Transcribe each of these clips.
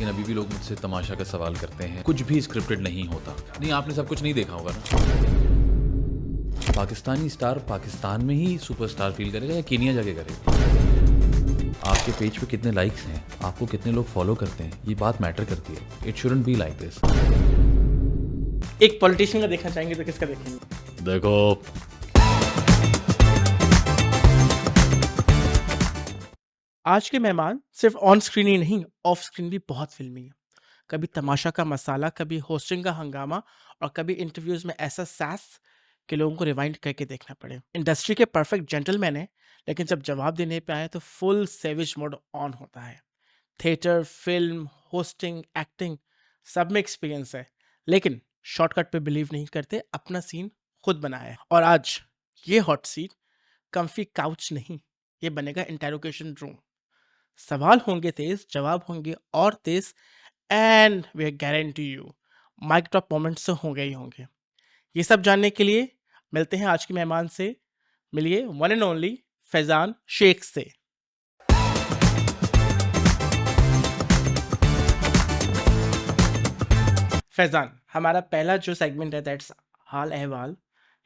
लेकिन अभी भी लोग मुझसे तमाशा का सवाल करते हैं। कुछ भी स्क्रिप्टेड नहीं होता। नहीं, आपने सब कुछ नहीं देखा होगा ना। पाकिस्तानी स्टार पाकिस्तान में ही सुपरस्टार फील करेगा या केनिया जाके करेगा? आपके पेज पे कितने लाइक्स हैं, आपको कितने लोग फॉलो करते हैं, ये बात मैटर करती है। It shouldn't be like this. एक पॉलिटिशियन का देखना चाहेंगे तो किसका देखेंगे? देखो, आज के मेहमान सिर्फ ऑन स्क्रीन ही नहीं, ऑफ स्क्रीन भी बहुत फिल्मी है। कभी तमाशा का मसाला, कभी होस्टिंग का हंगामा और कभी इंटरव्यूज में ऐसा सैस कि लोगों को रिवाइंड करके देखना पड़े। इंडस्ट्री के परफेक्ट जेंटलमैन है, लेकिन जब जवाब देने पे आए तो फुल सेविज मोड ऑन होता है। थिएटर, फिल्म, होस्टिंग, एक्टिंग सब में एक्सपीरियंस है, लेकिन शॉर्टकट पे बिलीव नहीं करते, अपना सीन खुद बनाया है। और आज ये हॉट सीट कम्फी काउच नहीं, ये बनेगा इंटेरोगेशन रूम। सवाल होंगे तेज, जवाब होंगे और तेज, and we guarantee you mic drop moments तो होंगे ही होंगे। ये सब जानने के लिए मिलते हैं आज के मेहमान से। मिलिए one and only Faizan Shaikh से। फैजान, हमारा पहला जो सेगमेंट है दैट्स हाल अहवाल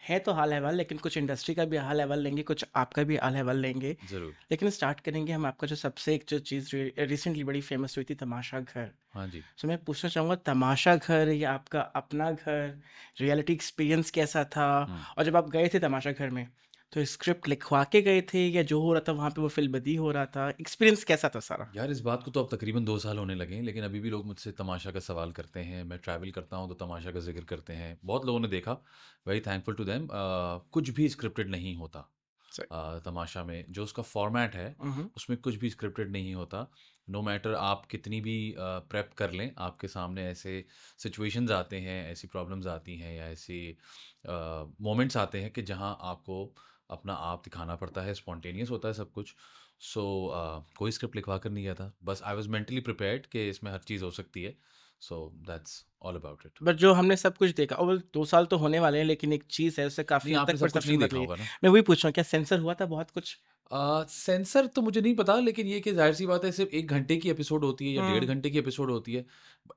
है। तो हाल अहवाल, लेकिन कुछ इंडस्ट्री का भी हाल अहवाल लेंगे, कुछ आपका भी हाल अहवाल लेंगे। जरूर। लेकिन स्टार्ट करेंगे हम आपका जो सबसे एक जो चीज़ रिसेंटली बड़ी फेमस हुई थी, तमाशा घर। हाँ जी। तो मैं पूछना चाहूँगा, तमाशा घर या आपका अपना घर, रियलिटी एक्सपीरियंस कैसा था? और जब आप गए थे तमाशा घर में, तो स्क्रिप्ट लिखवा के गए थे या जो हो रहा था वहाँ पे वो फिल्म हो रहा था? एक्सपीरियंस कैसा था सारा? यार, इस बात को तो अब तकरीबन 2 साल होने लगे हैं, लेकिन अभी भी लोग मुझसे तमाशा का सवाल करते हैं। मैं ट्रैवल करता हूँ तो तमाशा का ज़िक्र करते हैं। बहुत लोगों ने देखा, वेरी थैंकफुल टू देम। कुछ भी स्क्रिप्टेड नहीं होता। सही। तमाशा में जो उसका फॉर्मेट है, हम्म। उसमें कुछ भी स्क्रिप्टेड नहीं होता। नो मैटर आप कितनी भी प्रेप कर लें, आपके सामने ऐसे सिचुएशंस आते हैं, ऐसी प्रॉब्लम्स आती हैं या ऐसे मोमेंट्स आते हैं कि जहाँ आपको अपना आप दिखाना पड़ता है। स्पॉन्टेनियस होता है सब कुछ। सो कोई स्क्रिप्ट लिखवा कर नहीं गया था। बस आई वाज मेंटली प्रिपेयर्ड कि इसमें हर चीज़ हो सकती है। So that's all about it. But जो हमने सब कुछ देखा, और 2 साल तो होने वाले हैं, लेकिन एक चीज़ है उससे नहीं, काफ़ी हद आपने तक सब कुछ नहीं परसेप्शन देखा बदली है। होगा ना। मैं वही पूछ रहा हूँ, क्या सेंसर हुआ था बहुत कुछ? सेंसर तो मुझे नहीं पता, लेकिन ये कि जाहिर सी बात है, सिर्फ 1 घंटे की एपिसोड होती है या 1.5 घंटे की एपिसोड होती है।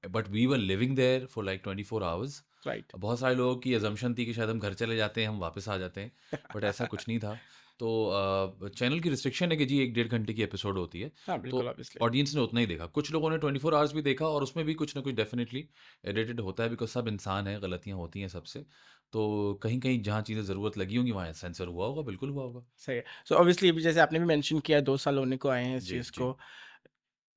But we were living there for like 24 hours. Right. बहुत सारे लोगों की अजम्पशन थी कि शायद हम घर चले जाते हैं, हम वापस आ जाते हैं। बट ऐसा कुछ नहीं था। तो चैनल की रिस्ट्रिक्शन है कि जी 1-1.5 घंटे की एपिसोड होती है। हाँ, तो बिल्कुल, ऑब्वियसली। ऑडियंस ने उतना ही देखा। कुछ लोगों ने 24 आवर्स भी देखा और उसमें भी कुछ ना कुछ डेफिनेटली एडिटेड होता है, बिकॉज सब इंसान हैं, गलतियाँ होती हैं सबसे। तो कहीं कहीं जहाँ चीज़ें ज़रूरत लगी होंगी वहाँ सेंसर हुआ होगा, बिल्कुल हुआ होगा। सही है। सो ऑब्वियसली अभी जैसे आपने भी मेंशन किया, 2 साल होने को आए हैं इस जी चीज़ जी। को।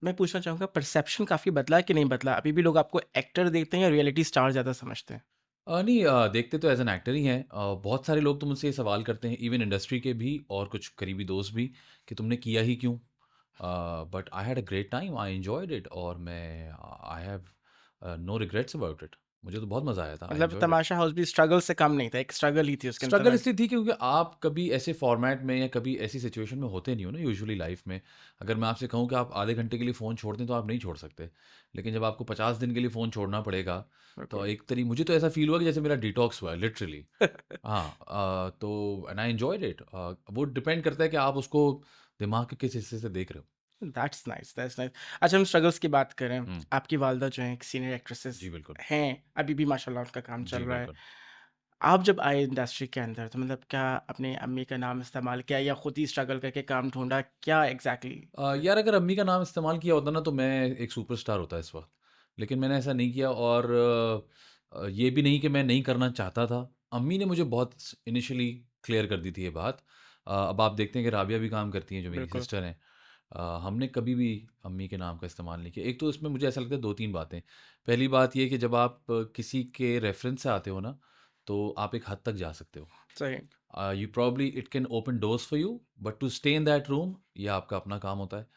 मैं पूछना चाहूँगा, परसेप्शन काफ़ी बदला है कि नहीं बदला? अभी भी लोग आपको एक्टर देखते हैं या रियलिटी स्टार ज़्यादा समझते हैं? नहीं, देखते तो एज़ एन एक्टर ही हैं। बहुत सारे लोग तो मुझसे ये सवाल करते हैं, इवन इंडस्ट्री के भी और कुछ करीबी दोस्त भी, कि तुमने किया ही क्यों? But I had a great time, I enjoyed it और मैं I have no regrets about it. मुझे तो बहुत मज़ा आया था, आई मतलब एन्जॉयड इट। तमाशा हाउस भी स्ट्रगल से कम नहीं था, एक स्ट्रगल ही थी उसके अंदर स्ट्रगल आज। इसलिए थी क्योंकि आप कभी ऐसे फॉर्मेट में या कभी ऐसी सिचुएशन में होते नहीं हो ना यूजुअली लाइफ में। अगर मैं आपसे कहूँ कि आप आधे घंटे के लिए फ़ोन छोड़ दें तो आप नहीं छोड़ सकते। लेकिन जब आपको 50 दिन के लिए फ़ोन छोड़ना पड़ेगा, तो बिल्कुल। एक तरी मुझे तो ऐसा फ़ील हुआ कि जैसे मेरा डिटॉक्स हुआ है लिटरली। हाँ, तो एंड आई एन्जॉयड इट। वो डिपेंड करता है कि आप उसको दिमाग के किस हिस्से से देख रहे हो। That's nice, that's nice. अच्छा, हम स्ट्रगल्स की बात करें, हुँ, आपकी वालिदा जो हैं एक सीनियर एक्ट्रेसेस जी बिल्कुल। हैं, अभी भी माशाल्लाह उनका काम चल जी रहा है। बिल्कुल। आप जब आए इंडस्ट्री के अंदर तो मतलब क्या अपने अम्मी का नाम इस्तेमाल किया या खुद ही स्ट्रगल करके काम ढूँढा? क्या एग्ज़ैक्टली? यार, अगर अम्मी का नाम इस्तेमाल किया होता ना तो मैं एक सुपरस्टार होता इस वक़्त। लेकिन मैंने ऐसा नहीं किया और ये भी नहीं कि मैं नहीं करना चाहता था। अम्मी ने मुझे बहुत स इनिशियली क्लियर कर दी थी ये बात। अब आप देखते हैं कि राबिया भी काम करती हैं जो मेरी बिल्कुल। सिस्टर हैं। हमने कभी भी अम्मी के नाम का इस्तेमाल नहीं किया। एक तो इसमें मुझे ऐसा लगता है 2-3 बातें। पहली बात ये कि जब आप किसी के रेफ़रेंस से आते हो ना, तो आप एक हद तक जा सकते हो। सही। You probably it can open doors for you, but to stay in that room ये आपका अपना काम होता है।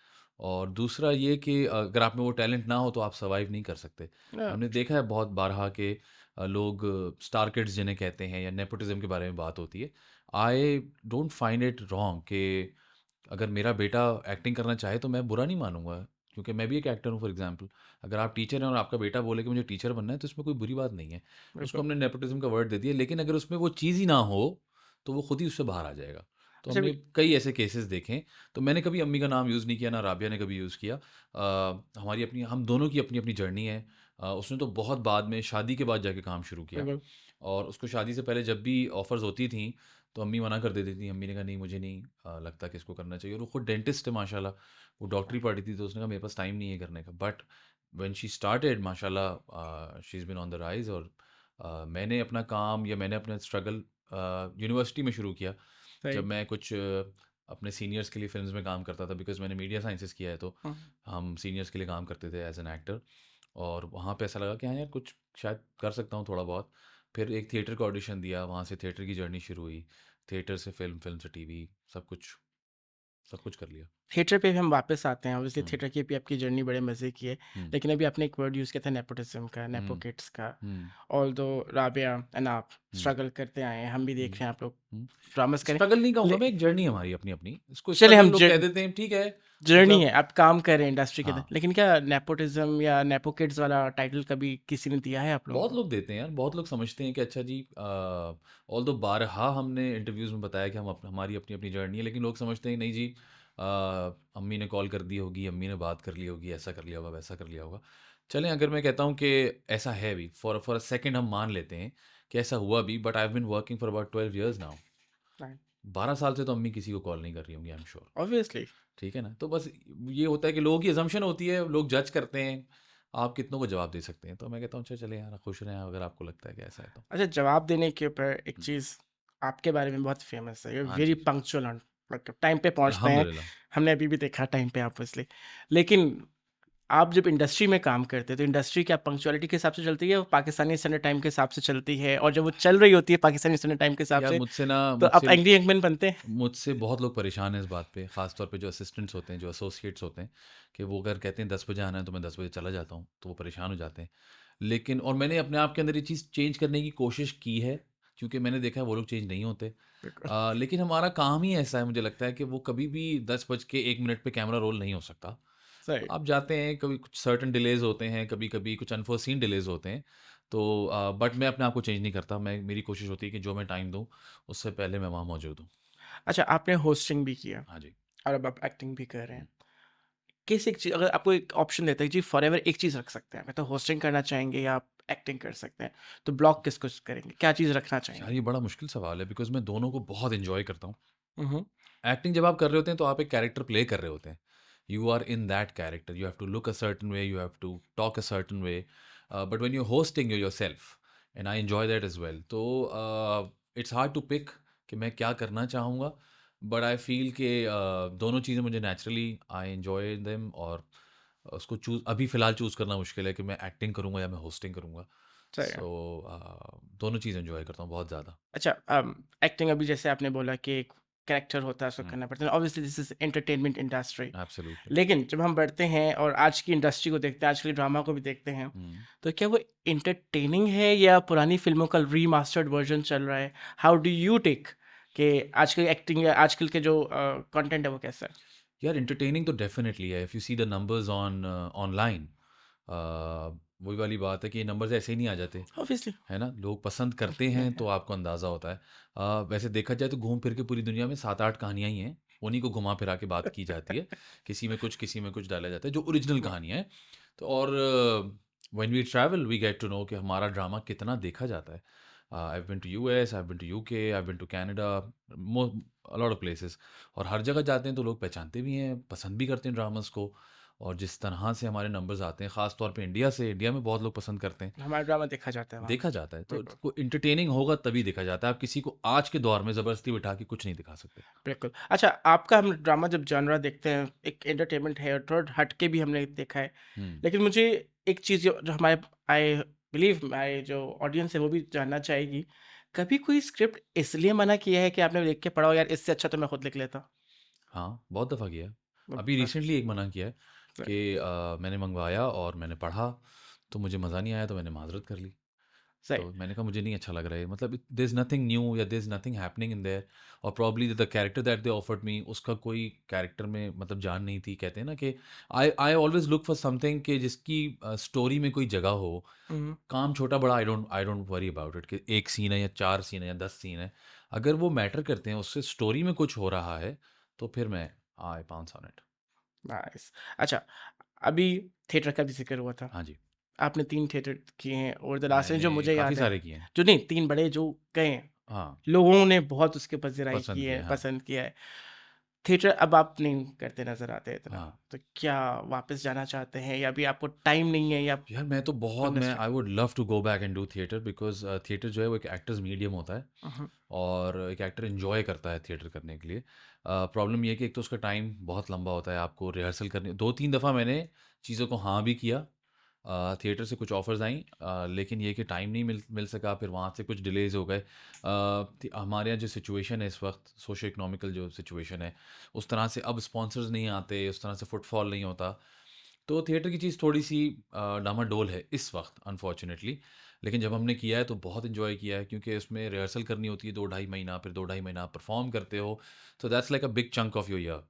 और दूसरा ये कि अगर आप में वो टैलेंट ना हो तो आप सर्वाइव नहीं कर सकते। हमने देखा है बहुत बारहा के लोग स्टार किड्स जिन्हें कहते हैं या नेपोटिज्म के बारे में बात होती है। I don't find it wrong कि अगर मेरा बेटा एक्टिंग करना चाहे तो मैं बुरा नहीं मानूंगा, क्योंकि मैं भी एक एक्टर हूँ फॉर एग्जांपल। अगर आप टीचर हैं और आपका बेटा बोले कि मुझे टीचर बनना है तो इसमें कोई बुरी बात नहीं है। उसको बिल्कुल। हमने नेपोटिज्म का वर्ड दे दिया, लेकिन अगर उसमें वो चीज़ ही ना हो तो वो खुद ही उससे बाहर आ जाएगा। तो अच्छा हमने भी कई ऐसे केसेस देखे हैं। तो मैंने कभी अम्मी का नाम यूज़ नहीं किया, ना राबिया ने कभी यूज़ किया। हमारी अपनी हम दोनों की अपनी-अपनी जर्नी है। उसने तो बहुत बाद में शादी के बाद जाके काम शुरू किया, बिल्कुल, और उसको शादी से पहले जब भी ऑफ़र्स होती थीं, तो अम्मी मना कर देती थीं। अम्मी ने कहा नहीं, मुझे नहीं लगता कि इसको करना चाहिए, और वो खुद डेंटिस्ट है माशाल्लाह। वो डॉक्टरी पढ़ी थी, तो उसने कहा मेरे पास टाइम नहीं है करने का। बट व्हेन शी स्टार्टेड माशाल्लाह, she is been on the rise. और मैंने अपना काम या मैंने अपना स्ट्रगल यूनिवर्सिटी में शुरू किया। जब सही। मैं कुछ अपने सीनियर्स के लिए फ़िल्म्स में काम करता था, बिकॉज़ मैंने मीडिया साइंसेस किया है, तो हुँ, हम सीनियर्स के लिए काम करते थे एज़ एन एक्टर। और वहाँ पे ऐसा लगा कि हाँ यार, कुछ शायद कर सकता हूँ थोड़ा बहुत। फिर एक थिएटर का ऑडिशन दिया, वहाँ से थिएटर की जर्नी शुरू हुई। थिएटर से फ़िल्म, फ़िल्म से टीवी, सब कुछ कर लिया। थिएटर पे भी हम वापस आते हैं, ऑब्वियसली हुँ, थिएटर की भी आपकी जर्नी बड़े मज़े की है। हुँ, लेकिन अभी आपने एक वर्ड यूज़ किया था नेपोटिज़्म का, नेपो हुँ, किड्स का। हुँ, ऑल्दो राबिया एंड आप हुँ, स्ट्रगल करते आए हैं, हम भी देख हुँ, रहे हैं आप लोग हुँ। ड्रामास करें। स्ट्रगल नहीं कहूँगा ले मैं, एक जर्नी है हमारी अपनी-अपनी। इसको चलिए स्ट्रगल हम लोग कह देते हैं, ठीक है, जर्नी है, मतलब आप काम कर रहे हैं इंडस्ट्री के अंदर। हाँ। लेकिन क्या नेपोटिज़्म या नेपो किड्स वाला टाइटल कभी किसी ने दिया है आप लोगों बहुत को? लोग देते हैं यार, बहुत लोग समझते हैं कि अच्छा जी, ऑल्दो बारहा हमने इंटरव्यूज़ में बताया कि हमारी अपनी-अपनी जर्नी है, लेकिन लोग समझते हैं नहीं जी, अम्मी ने कॉल कर दी होगी, अम्मी ने बात कर ली होगी, ऐसा कर लिया होगा, वैसा कर लिया होगा। चलें, अगर मैं कहता हूँ कि ऐसा है भी, फॉर अ सेकंड हम मान लेते हैं कि ऐसा हुआ भी, but I have been working for about 12 years now. Right, 12 साल से तो अम्मी किसी को कॉल नहीं कर रही होंगी, आई एम श्योर। ऑब्वियसली। ठीक है ना? तो बस ये होता है कि लोगों की असम्पशन होती है, लोग जज करते हैं, आप कितनों को जवाब दे सकते हैं। तो मैं कहता हूँ अच्छा चलें यार, खुश रहें अगर आपको लगता है कि ऐसा है तो। अच्छा, जवाब देने के ऊपर एक हुँ। चीज़ आपके बारे में बहुत फेमस है, यू आर हाँ वेरी जी, पंक्चुअल ऑन मतलब टाइम पे पहुँचते हैं। अल्हम्दुलिल्लाह। हमने अभी भी देखा टाइम पे ऑब्वियसली। लेकिन आप जब इंडस्ट्री में काम करते हैं, तो इंडस्ट्री क्या पंक्चुअलिटी के हिसाब से चलती है, वो पाकिस्तानी स्टैंडर्ड टाइम के हिसाब से चलती है? और जब वो चल रही होती है पाकिस्तानी स्टैंडर्ड टाइम के हिसाब यार से, मुझसे ना तो आप मुझसे एंग्री यंगमैन बनते हैं? मुझसे बहुत लोग परेशान हैं इस बात पे, ख़ास तौर पे जो असिस्टेंट्स होते हैं, जो एसोसिएट्स होते हैं, कि वो अगर कहते हैं 10 बजे आना है तो मैं 10 बजे चला जाता हूँ, तो वो परेशान हो जाते हैं। लेकिन और मैंने अपने आप के अंदर ये चीज़ चेंज करने की कोशिश की है, क्योंकि मैंने देखा है वो लोग चेंज नहीं होते। बिल्कुल, लेकिन हमारा काम ही ऐसा है, मुझे लगता है कि वो कभी भी 10 बज के 1 मिनट पे कैमरा रोल नहीं हो सकता। सही। आप जाते हैं, कभी कुछ सर्टेन डिलेज़ होते हैं, कभी-कभी कुछ अनफ़ोर्सीन डिलेज़ होते हैं। तो बट मैं अपने आप को चेंज नहीं करता। मेरी कोशिश होती है कि जो मैं टाइम दूँ, उससे पहले मैं वहाँ मौजूद हूँ। अच्छा, आपने होस्टिंग भी किया हाँ जी। और अब आप एक्टिंग भी कर रहे हुँ। हैं। किस एक चीज़ अगर आपको एक ऑप्शन देता है जी फॉरएवर एक चीज़ रख सकते हैं, या तो होस्टिंग करना चाहेंगे या आप एक्टिंग कर सकते हैं, तो ब्लॉक किसको करेंगे? क्या चीज़ रखना यार चाहेंगे? ये बड़ा मुश्किल सवाल है, बिकॉज़ मैं दोनों को बहुत एन्जॉय करता हूँ। हुँ, हुँ। एक्टिंग जब आप कर रहे होते हैं तो आप एक कैरेक्टर प्ले कर रहे होते हैं। You are in that character, you have to look a certain way, you have to talk a certain way, but when you are hosting you yourself, and I enjoy that as well. तो it's hard to pick कि मैं क्या करना चाहूँगा, but I feel कि दोनों चीज़ें मुझे नेचुरली आई एन्जॉय देम। और उसको फ़िलहाल चूज़ करना मुश्किल है कि मैं एक्टिंग करूँगा या मैं होस्टिंग करूँगा। सही है। सो दोनों चीज़ एन्जॉय करता हूँ बहुत ज़्यादा। अच्छा एक्टिंग अभी जैसे आपने बोला कि एक कैरेक्टर होता है उसको हुँ, करना पड़ता है, obviously this is entertainment industry. Absolutely. लेकिन जब हम बढ़ते हैं और आज की इंडस्ट्री को देखते हैं, आजकल ड्रामा को भी देखते हैं, हुँ। तो क्या वो एंटरटेनिंग है या पुरानी फ़िल्मों का रीमास्टर्ड वर्ज़न चल रहा है? हाउ डू यू टेक कि आजकल एक्टिंग या आजकल के जो कंटेंट है वो कैसा है? यार एंटरटेनिंग तो डेफिनेटली है, if you see the numbers online, वही वाली बात है कि ये नंबर्स ऐसे ही नहीं आ जाते, ऑब्वियसली। है ना? लोग पसंद करते हैं तो आपको अंदाज़ा होता है। वैसे देखा जाए तो घूम फिर के पूरी दुनिया में 7-8 कहानियाँ ही हैं, उन्हीं को घुमा फिरा के बात की जाती है। किसी में कुछ डाला जाता है जो ओरिजिनल कहानियाँ हैं। तो और when we travel we get to know कि हमारा ड्रामा कितना देखा जाता है। I have been to US, I have been to UK, I have been to Canada, more a lot of places. और हर जगह जाते हैं तो लोग पहचानते भी हैं, पसंद भी करते हैं ड्रामास को। और जिस तरह से हमारे नंबर्स आते हैं, ख़ास तौर पे इंडिया में बहुत लोग पसंद करते हैं, हमारा ड्रामा देखा जाता है वहाँ पे। देखा जाता है। तो बिल्कुल, को इंटरटेनिंग होगा तभी देखा जाता है। आप किसी को आज के दौर में ज़बरदस्ती बिठा के कुछ नहीं दिखा सकते। बिल्कुल। अच्छा, आपका हम ड्रामा जब जॉनरा देखते हैं, एक एंटरटेनमेंट है और थोड़ा हट के भी हमने देखा है। हुँ। लेकिन मुझे एक चीज़ जो जो हमारे आई बिलीव हमारे जो ऑडियंस है वो भी जानना चाहेगी, कभी कोई स्क्रिप्ट इसलिए मना किया है कि आपने देख के पढ़ा हो यार इससे अच्छा तो मैं खुद लिख लेता? हाँ, बहुत दफ़ा किया है। ब अभी बस रिसेंटली एक मना किया है सही कि मैंने मँगवाया और मैंने पढ़ा, तो मुझे मज़ा नहीं आया, तो मैंने माज़रत कर ली। सही। तो मैंने कहा मुझे नहीं अच्छा लग रहा है, मतलब देयर इज़ नथिंग न्यू या there is nothing happening in there, और probably the character that they offered me, उसका कोई कैरेक्टर में मतलब जान नहीं थी। कहते हैं ना कि I I always look for something कि जिसकी स्टोरी में कोई जगह हो। हुँ, काम छोटा-बड़ा I don't worry about it कि 1 सीन है या 4 सीन है या 10 सीन है। अगर वो मैटर करते हैं, उससे स्टोरी में कुछ हो रहा है, तो फिर मैं आई पाउंस ऑन इट। नाइस। अच्छा, अभी थिएटर का भी ज़िक्र हुआ था। हाँ जी, आपने 3 थिएटर किए हैं ओवर द लास्ट ईयर, मैंने जो मुझे काफ़ी याद है। सारे किए हैं। जो नहीं, 3 बड़े जो गए हैं, हाँ, लोगों ने बहुत उसके ऊपर ज़राई की पसंद किए, है, हाँ। पसंद किया है। थिएटर अब आप नहीं करते नज़र आते इतना, हाँ। तो क्या वापस जाना चाहते हैं या अभी आपको टाइम नहीं है या यार मैं तो बहुत कोई मैं mistake? I would love to go back and do theatre because theatre जो है वो एक एक्टर्स मीडियम होता है हुँ, हुँ। और एक एक्टर एन्जॉय करता है थिएटर करने के लिए। प्रॉब्लम ये है कि एक तो उसका टाइम बहुत लंबा होता है, आपको रिहर्सल करनी 2-3 दफ़ा मैंने चीज़ों को हाँ भी किया। थिएटर से कुछ ऑफ़र्स आईं, लेकिन ये कि टाइम नहीं मिल मिल सका, फिर वहाँ से कुछ डिलेज़ हो गए। हमारे यहाँ जो सिचुएशन है इस वक़्त सोशो इकोनॉमिकल जो सिचुएशन है, उस तरह से अब स्पॉन्सर्स नहीं आते, उस तरह से फुटफॉल नहीं होता। तो थिएटर की चीज़ थोड़ी-सी डामाडोल है इस वक़्त अनफॉर्च्युनेटली। लेकिन जब हमने किया है तो बहुत एन्जॉय किया है क्योंकि उसमें रिहर्सल करनी होती है 2 ढाई महीना, फिर 2 ढाई महीना आप परफ़ॉर्म करते हो। So that's like a big chunk of your year.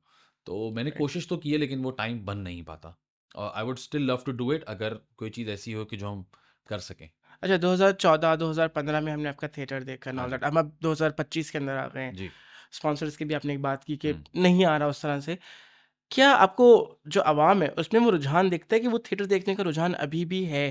तो मैंने राइट। कोशिश तो की है लेकिन वो टाइम बन नहीं पाता। I would still love to do it अगर कोई चीज़ ऐसी हो कि जो हम कर सकें। अच्छा, 2014-2015 में हमने आपका थिएटर देखा एंड हाँ ऑल जी। दैट। अब 2025 के अंदर आ गए हैं। जी। स्पॉन्सर्स की भी आपने एक बात की कि हुँ। नहीं आ रहा उस तरह से। क्या आपको जो आवाम है उसमें वो रुझान दिखता है कि वो थिएटर देखने का रुझान अभी भी है?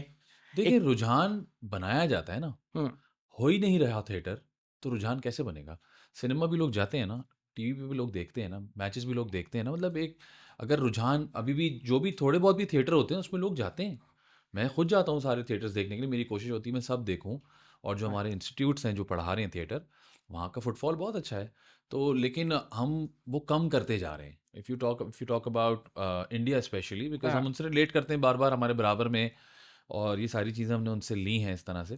देखिए एक रुझान बनाया जाता है ना, हुँ, हो ही नहीं रहा थिएटर, तो रुझान कैसे बनेगा? सिनेमा भी लोग जाते हैं ना, टीवी पे भी लोग देखते हैं ना, मैचेस भी लोग देखते हैं ना, मतलब एक अगर रुझान अभी भी जो भी थोड़े बहुत भी थिएटर होते हैं, उसमें लोग जाते हैं। मैं खुद जाता हूँ सारे थिएटर्स देखने के लिए, मेरी कोशिश होती है मैं सब देखूँ और जो राइट। हमारे इंस्टीट्यूट्स हैं जो पढ़ा रहे हैं थिएटर, वहाँ का फुटफॉल बहुत अच्छा है। तो लेकिन हम वो कम करते जा रहे हैं। If you talk about India specially because हाँ, हम उनसे रिलेट करते हैं बार-बार हमारे बराबर में और ये सारी चीज़ें हमने उनसे ली हैं इस तरह से।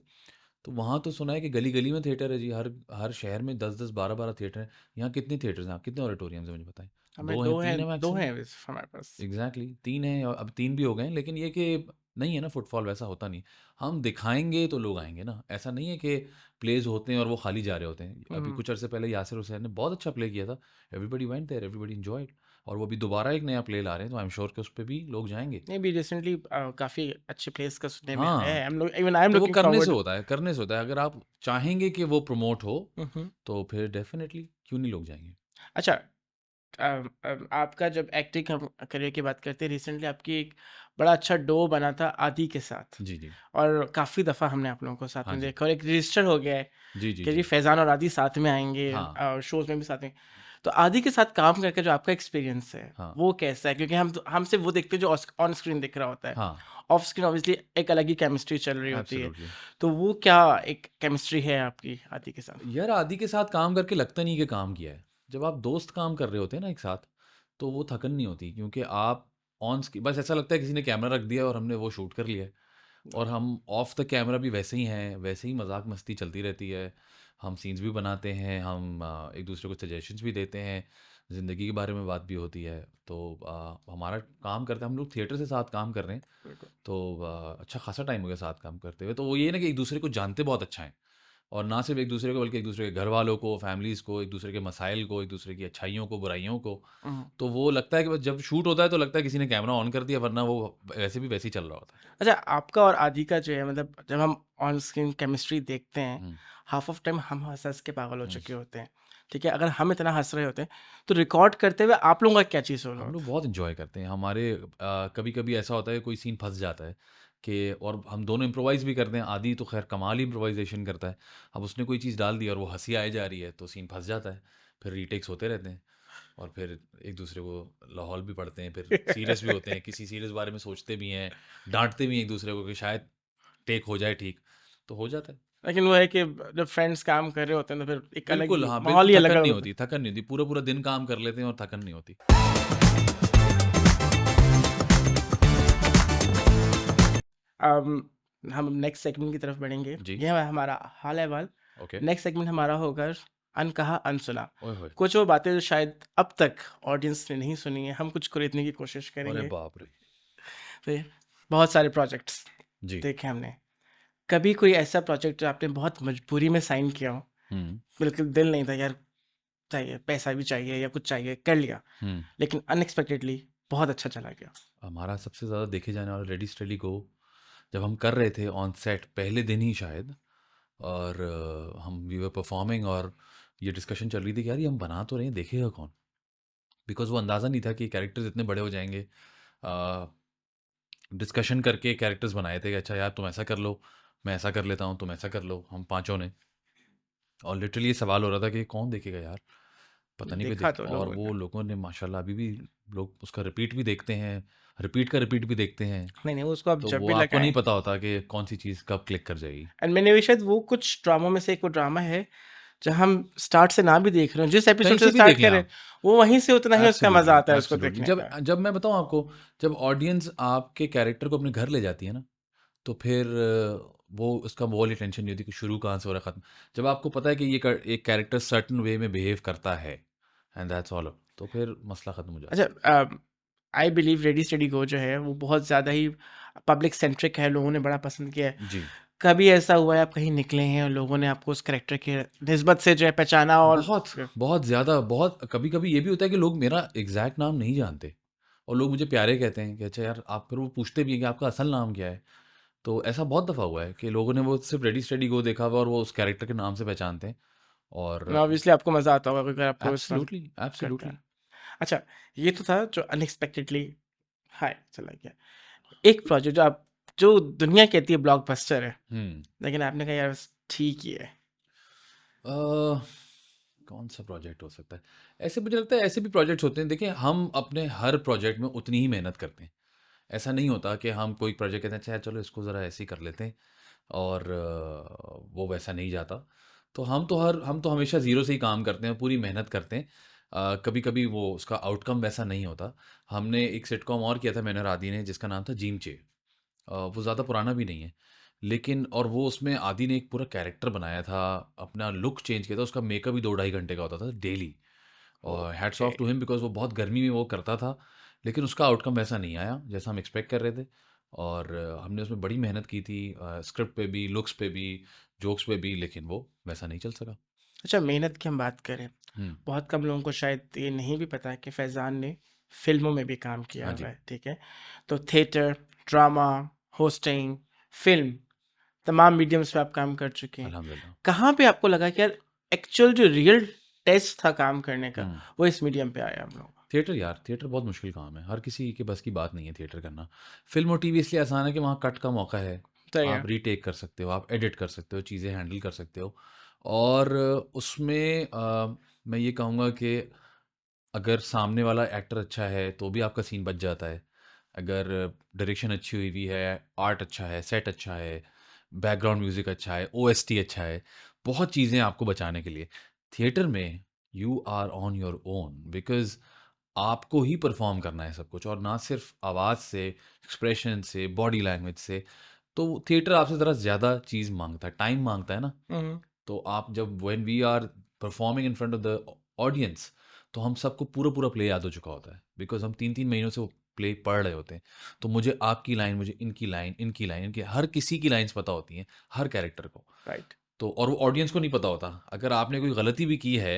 तो वहाँ तो सुना है कि गली-गली में थिएटर है जी, हर हर शहर में 10-10, 12-12 थिएटर हैं। यहाँ कितने थिएटर्स हैं? आप कितने ऑडिटोरियम्स हैं मुझे बताएँ? हमें 2 हैं, 2 हैं, 3 है 2 मैक्सिमम? हैं बस हमारे पास। एग्ज़ैक्टली 3 हैं और अब 3 भी हो गए हैं, लेकिन ये कि नहीं है ना फुटफॉल वैसा होता नहीं। हम दिखाएँगे तो लोग आएँगे ना, ऐसा नहीं है कि प्लेज़ होते हैं और वो खाली जा रहे होते हैं। अभी हुँ, कुछ अरसे पहले यासिर हुसैन ने बहुत अच्छा प्ले किया था, everybody went there, everybody enjoyed और वो अभी दोबारा एक नया प्ले ला रहे हैं, तो आई एम श्योर कि उस पे भी लोग जाएँगे। नहीं भी रिसेंटली काफ़ी अच्छे प्लेस का सुनने में आया हाँ, है। आई एम तो वो लुकिंग करने से फॉरवर्ड। होता है करने से होता है। अगर आप चाहेंगे कि वो प्रमोट हो, हुँ, हुँ। तो फिर डेफ़िनिटली क्यों नहीं लोग जाएँगे। अच्छा, आपका जब एक्टिंग हम करियर की बात करते हैं, रिसेंटली आपकी एक बड़ा अच्छा डो बना था आदि के साथ जी, जी। और काफ़ी दफ़ा हमने आप लोगों को साथ हाँ में जी। देखा और एक रजिस्टर हो गया है जी, जी, कि जी जी। फैज़ान और आदि साथ में आएँगे हाँ, शोज़ में भी साथ में। तो आदि के साथ काम करके जो आपका एक्सपीरियंस है, हाँ, वो कैसा है? क्योंकि हम सिर्फ़ वो देखते हैं जो ऑन स्क्रीन दिख रहा होता है। हाँ, ऑफ स्क्रीन ऑब्वियसली एक अलग ही केमिस्ट्री चल रही होती है। एब्सोल्यूटली। तो वो क्या एक केमिस्ट्री है आपकी आदि के साथ? यार आदि के साथ काम करके लगता नहीं कि काम किया है। जब आप दोस्त काम कर रहे होते हैं ना एक साथ, तो वो थकन नहीं होती क्योंकि आप ऑन स्क्री बस ऐसा लगता है किसी ने कैमरा रख दिया और हमने वो शूट कर लिया है। और हम ऑफ द कैमरा भी वैसे ही हैं, वैसे ही मज़ाक मस्ती चलती रहती है। हम सीन्स भी बनाते हैं, हम एक-दूसरे को सजेशंस भी देते हैं, ज़िंदगी के बारे में बात भी होती है। तो हमारा काम करते हैं हम लोग थिएटर से साथ काम कर रहे हैं, बिल्कुल। तो अच्छा खासा टाइम हो गया साथ काम करते हुए। तो वो ये है ना कि एक-दूसरे को जानते बहुत अच्छा हैं और ना सिर्फ़ एक-दूसरे को बल्कि एक-दूसरे के घरवालों को, फैमिलीज़ को, एक-दूसरे के मसाइल को, एक-दूसरे की अच्छाइयों को, बुराइयों को। हुँ। तो वो लगता है कि बस जब शूट होता है तो लगता है किसी ने कैमरा ऑन कर दिया वरना वो वैसे भी वैसे ही चल रहा होता है। अच्छा, आपका और आदि का जो है मतलब जब हम ऑन स्क्रीन केमिस्ट्री देखते हैं, हुँ, हाफ ऑफ टाइम हम हँस-हँस के पागल हो हुँ। चुके होते हैं, ठीक है? अगर हम इतना हँस रहे होते हैं, तो रिकॉर्ड करते हुए आप लोगों का क्या चीज़ हो रहा हम लोग होता बहुत एन्जॉय करते हैं। हमारे कभी-कभी ऐसा होता है कोई सीन फँस जाता है कि और हम दोनों इम्प्रोवाइज़ भी करते हैं। आदि तो ख़ैर कमाल ही इम्प्रोवाइज़ेशन करता है। अब उसने कोई चीज़ डाल दी और वो हँसी आए जा रही है तो सीन फँस जाता है। फिर रीटेक्स होते रहते हैं और फिर एक-दूसरे को लाहौल भी पढ़ते हैं, फिर सीरियस भी है? होते हैं, किसी सीरियस बारे में सोचते भी हैं, डाँटते भी हैं एक-दूसरे को कि शायद टेक हो जाए ठीक, तो हो जाता है। लेकिन वो है कि जब फ्रेंड्स काम कर रहे होते हैं, तो फिर एक अलग बिल्कुल, ही हाँ, माहौल बिल्कुल ही अलग थकन नहीं होता होती थकन नहीं होती। पूरा-पूरा दिन काम कर लेते हैं और थकन नहीं होती। है। हम नेक्स्ट सेगमेंट की तरफ बढ़ेंगे। जी, ये है हमारा हाल-अहवाल। ओके। नेक्स्ट सेगमेंट हमारा होगा अनकहा अनसुना। ओए होए! कुछ वो बातें जो शायद अब तक ऑडियंस ने नहीं सुनी है, हम कुछ खरीदने की कोशिश अरे करेंगे। बाप रे! फिर बहुत सारे प्रोजेक्ट्स जी। देखे हमने। कभी कोई ऐसा प्रोजेक्ट जो आपने बहुत मजबूरी में साइन किया हो, हुँ, बिल्कुल दिल नहीं था यार, चाहिए पैसा भी चाहिए या कुछ चाहिए, कर लिया, हुँ। लेकिन अनएक्सपेक्टेडली बहुत अच्छा चला गया? हमारा सबसे ज़्यादा देखे जाने वाला रेडी स्टेडी गो जब हम कर रहे थे ऑन सेट पहले दिन ही शायद और हम वी वर परफॉर्मिंग और ये डिस्कशन चल रही थी कि यार ये हम बना तो रहे हैं, देखेगा कौन? बिकॉज़ वो अंदाज़ा नहीं था कि कैरेक्टर्स इतने बड़े हो जाएँगे। डिस्कशन करके कैरेक्टर्स बनाए थे कि अच्छा यार तुम ऐसा कर लो, मैं ऐसा कर लेता हूँ, तुम ऐसा कर लो, हम पाँचों ने। और लिटरली ये सवाल हो रहा था कि कौन देखेगा यार? पता नहीं कोई देखा देख, तो और लोगों वो ने। लोगों ने माशाल्लाह अभी भी लोग उसका रिपीट भी देखते हैं, रिपीट का रिपीट भी देखते हैं। नहीं, नहीं, उसको आप तो जब वो भी आपको नहीं लगाएँ। पता होता कि कौन-सी चीज़ कब क्लिक कर जाएगी। एंड मैंने भी शायद वो कुछ ड्रामों में से एक वो ड्रामा है, जहाँ हम स्टार्ट से ना भी देख रहे हो, जिस कहीं एपिसोड से से भी स्टार्ट देख लें करें, आप। वो वहीं से उतना ही उसका मज़ा एब्सोल्युटली, आता है उसको एब्सोल्युटली। देखने जब का। जब मैं बताऊँ आपको, जब ऑडियंस आपके कैरेक्टर को अपने घर ले जाती है ना, तो फिर वो उसका वो वाली टेंशन नहीं होती कि शुरू कहाँ से हो रहा है, ख़त्म। जब आपको पता है कि ये एक कैरेक्टर सर्टेन वे में बिहेव करता है एंड दैट्स ऑल, तो फिर मसला ख़त्म हो जाता अच्छा, है। आई बिलीव रेडी स्टेडी गो जो है, वो बहुत ज़्यादा ही पब्लिक सेंट्रिक है, लोगों ने बड़ा पसंद किया है। जी। कभी ऐसा हुआ है आप कहीं निकले हैं और लोगों ने आपको उस कैरेक्टर के निस्बत से जो है पहचाना और बहुत, बहुत ज़्यादा, बहुत कभी-कभी ये भी होता है कि लोग मेरा एग्ज़ैक्ट नाम नहीं जानते और लोग मुझे प्यारे कहते हैं कि अच्छा यार आप, फिर वो पूछते भी हैं कि आपका असल नाम क्या है? तो ऐसा बहुत दफ़ा हुआ है कि लोगों ने वो सिर्फ़ रेडी स्टेडी गो देखा हुआ और वो उस कैरेक्टर के नाम से पहचानते हैं। और ऑब्वियसली आपको मज़ा आता होगा अगर आपको इस तरह से एब्सोल्युटली, करता एब्सोल्युटली। है। अच्छा, ये तो था जो अनएक्सपेक्टेडली हाय चला गया। एक प्रोजेक्ट जो दुनिया कहती है ब्लॉकबस्टर है, हुँ। लेकिन आपने कहा यार बस ठीक ही है। अ, कौन-सा प्रोजेक्ट हो सकता है? ऐसे मुझे लगता है ऐसे भी प्रोजेक्ट्स होते हैं, देखिए हम अपने हर प्रोजेक्ट में उतनी ही मेहनत करते हैं। ऐसा नहीं होता कि हम कोई प्रोजेक्ट कहते हैं अच्छा यार चलो इसको ज़रा ऐसे ही कर लेते हैं और वो वैसा नहीं जाता। तो हम तो हमेशा ज़ीरो से ही काम करते हैं, पूरी मेहनत करते हैं। कभी-कभी वो उसका आउटकम वैसा नहीं होता। हमने एक सिटकॉम और किया था मैंने और आदि ने, जिसका नाम था जीमचे। वो ज़्यादा पुराना भी नहीं है। लेकिन और वो उसमें आदि ने एक पूरा कैरेक्टर बनाया था, अपना लुक चेंज किया था, उसका मेकअप ही 2 ढाई घंटे का होता था डेली। और hats okay. Off to him because वो बहुत गर्मी में वो करता था, लेकिन उसका आउटकम वैसा नहीं आया जैसा हम एक्सपेक्ट कर रहे थे। और हमने उसमें बड़ी मेहनत की थी, स्क्रिप्ट पे भी, लुक्स पे भी, जोक्स पे भी, लेकिन वो वैसा नहीं चल सका। अच्छा, मेहनत की हम बात करें, हुँ। बहुत कम लोगों को शायद ये नहीं भी पता है कि फैज़ान ने फ़िल्मों में भी काम किया हाँ हुआ जी, है, ठीक है? तो थिएटर, ड्रामा, होस्टिंग, फ़िल्म, तमाम मीडियम्स पे आप काम कर चुके हैं। अल्हम्दुलिल्लाह। कहाँ पे आपको लगा कि यार एक्चुअल जो रियल टेस्ट था काम करने का, हुँ। वो इस मीडियम पे आया हम लोगों को? थिएटर यार, थिएटर बहुत मुश्किल काम है। हर किसी के बस की बात नहीं है थिएटर करना। फ़िल्म और टीवी इसलिए आसान है कि वहाँ कट का मौका है। सही है। आप रीटेक कर सकते हो, आप एडिट कर सकते हो, चीज़ें हैंडल कर सकते हो। और उसमें मैं ये कहूँगा कि अगर सामने वाला एक्टर अच्छा है, तो भी आपका सीन बच जाता है। अगर डायरेक्शन अच्छी हुई है, आर्ट अच्छा है, सेट अच्छा है, बैकग्राउंड म्यूज़िक अच्छा है, ओएसटी अच्छा है, बहुत चीज़ें हैं आपको बचाने के लिए। थिएटर में you are on your own because आपको ही परफ़ॉर्म करना है सब कुछ, और ना सिर्फ़ आवाज़ से, एक्सप्रेशन से, बॉडी लैंग्वेज से। तो थिएटर आपसे ज़रा ज़्यादा चीज़ माँगता है, टाइम माँगता है ना। हुँ, हुँ। तो आप जब when we are performing in front of the audience, तो हम सबको पूरा-पूरा प्ले याद हो चुका होता है बिकॉज़ हम 3-3 महीनों से वो प्ले पढ़ रहे होते हैं। तो मुझे आपकी लाइन, मुझे इनकी लाइन, इनकी लाइन, इनकी हर किसी की लाइन्स पता होती हैं, हर कैरेक्टर को। राइट। तो और वो ऑडियंस को नहीं पता होता। अगर आपने कोई गलती भी की है,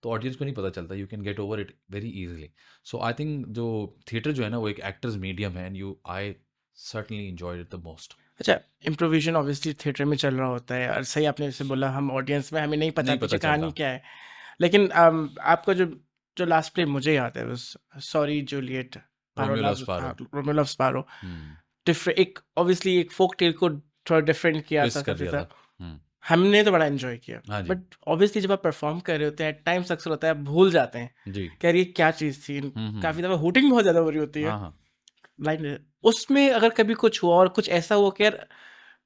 तो ऑडियंस को नहीं पता चलता। You can get over it very easily. So I think जो थिएटर जो है ना, वो एक एक्टर्स मीडियम है and you I certainly enjoyed it the most. अच्छा, इम्प्रोविज़न ऑब्वियसली थिएटर में चल रहा होता है और सही आपने जैसे बोला हम ऑडियंस में हमें नहीं पता नहीं पता पीछे कहानी चलता। क्या है। लेकिन आपका जो जो लास्ट प्ले मुझे याद है वाज़ सॉरी जूलियट, रोमियो पैरोला loves Paro. Romeo loves sparrow. हुँ, एक ऑब्वियसली एक फ़ोक टेल को थोड़ा डिफरेंट किया था ट्विस्ट कर काफ़ी दिया ज़्यादा। था। हुँ, हमने तो बड़ा एन्जॉय किया। हाँ जी। बट ऑब्वियसली जब आप परफ़ॉर्म कर रहे होते हैं, एट टाइम्स अक्सर होता है आप भूल जाते हैं जी। कि यार ये क्या चीज़ थी। हुँ, हुँ, काफ़ी हुँ। दफ़ा हूटिंग बहुत ज़्यादा हो रही होती है। हाँ, हाँ। लाइन उसमें अगर कभी कुछ हुआ और कुछ ऐसा हुआ कि यार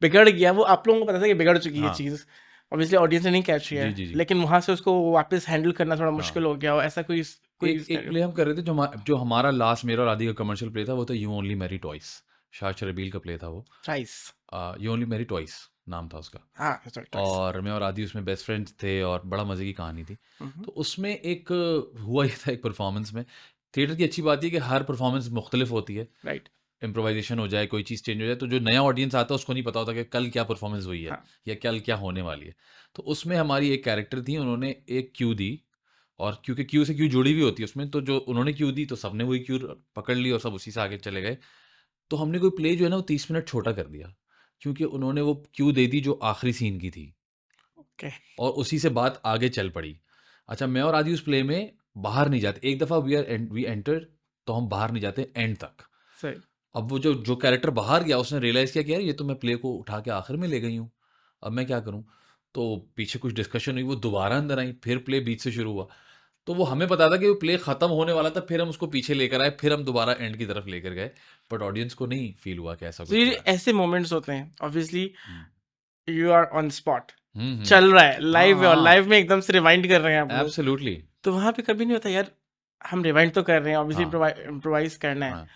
बिगड़ गया, वो आप लोगों को पता था कि बिगड़ चुकी है हाँ। चीज़। ऑब्वियसली ऑडियंस ने नहीं कैच किया जी, है, जी, जी। लेकिन वहाँ से उसको वापस हैंडल करना थोड़ा हाँ। मुश्किल हो गया हो, ऐसा कोई एक सिनेरियो? प्ले हम कर रहे थे, जो हमारा लास्ट, मेरा और आदि का कमर्शियल प्ले था, वो था you only marry twice. Shahid Sharjeel का प्ले था वो। Rice. You only marry twice नाम था उसका। हाँ, सॉरी ट्वाइस। और मैं और आदि उसमें बेस्ट फ्रेंड्स थे और बड़ा मज़े की कहानी थी। हुँ, हुँ। तो उसमें एक हुआ ये था एक परफ़ॉर्मेंस में। थिएटर की अच्छी बात ये है कि हर परफ़ॉर्मेंस मुख्तलिफ होती है। राइट। इम्प्रोवाइज़ेशन हो जाए, कोई चीज़ चेंज हो जाए, तो जो नया ऑडियंस आता है उसको नहीं पता होता कि कल क्या परफ़ॉर्मेंस हुई है हाँ, या कल क्या होने वाली है। तो उसमें हमारी एक कैरेक्टर थी, उन्होंने एक क्यू दी, और क्योंकि क्यू से क्यू जुड़ी हुई होती है उसमें, तो जो उन्होंने क्यू दी तो सबने वही क्यू पकड़ ली और सब उसी से आगे चले गए। तो हमने कोई प्ले जो है ना वो 30 मिनट छोटा कर दिया, क्योंकि उन्होंने वो क्यू दे दी जो आखिरी सीन की थी, ओके। और उसी से बात आगे चल पड़ी। अच्छा, मैं और आदि उस प्ले में बाहर नहीं जाते। एक दफ़ा वी एंटर, तो हम बाहर नहीं जाते एंड तक। सही। अब वो जो जो कैरेक्टर बाहर गया उसने रियलाइज़ किया कि यार ये तो मैं प्ले को उठा के आखिर में ले गई हूँ, अब मैं क्या करूँ? तो पीछे कुछ डिस्कशन हुई, वो दोबारा अंदर आई, फिर प्ले बीच से शुरू हुआ। तो वो हमें पता था कि वो प्ले ख़त्म होने वाला था, फिर हम उसको पीछे लेकर आए, फिर हम दोबारा एंड की तरफ लेकर गए। बट ऑडियंस को नहीं फ़ील हुआ कि ऐसा तो कुछ ये हुआ है। ऐसे मोमेंट्स होते हैं, ऑब्वियसली हुँ। यू आर ऑन स्पॉट, हुँ। चल रहा है, हाँ, लाइव है और हाँ, लाइव में एकदम से रिवाइंड कर रहे हैं आप लोग। एब्सोल्यूटली। तो वहाँ पे कभी नहीं होता यार, हम रिवाइंड तो कर रहे हैं, ऑब्वियसली हाँ, इम्प्रोवाइज़ करना है, हाँ।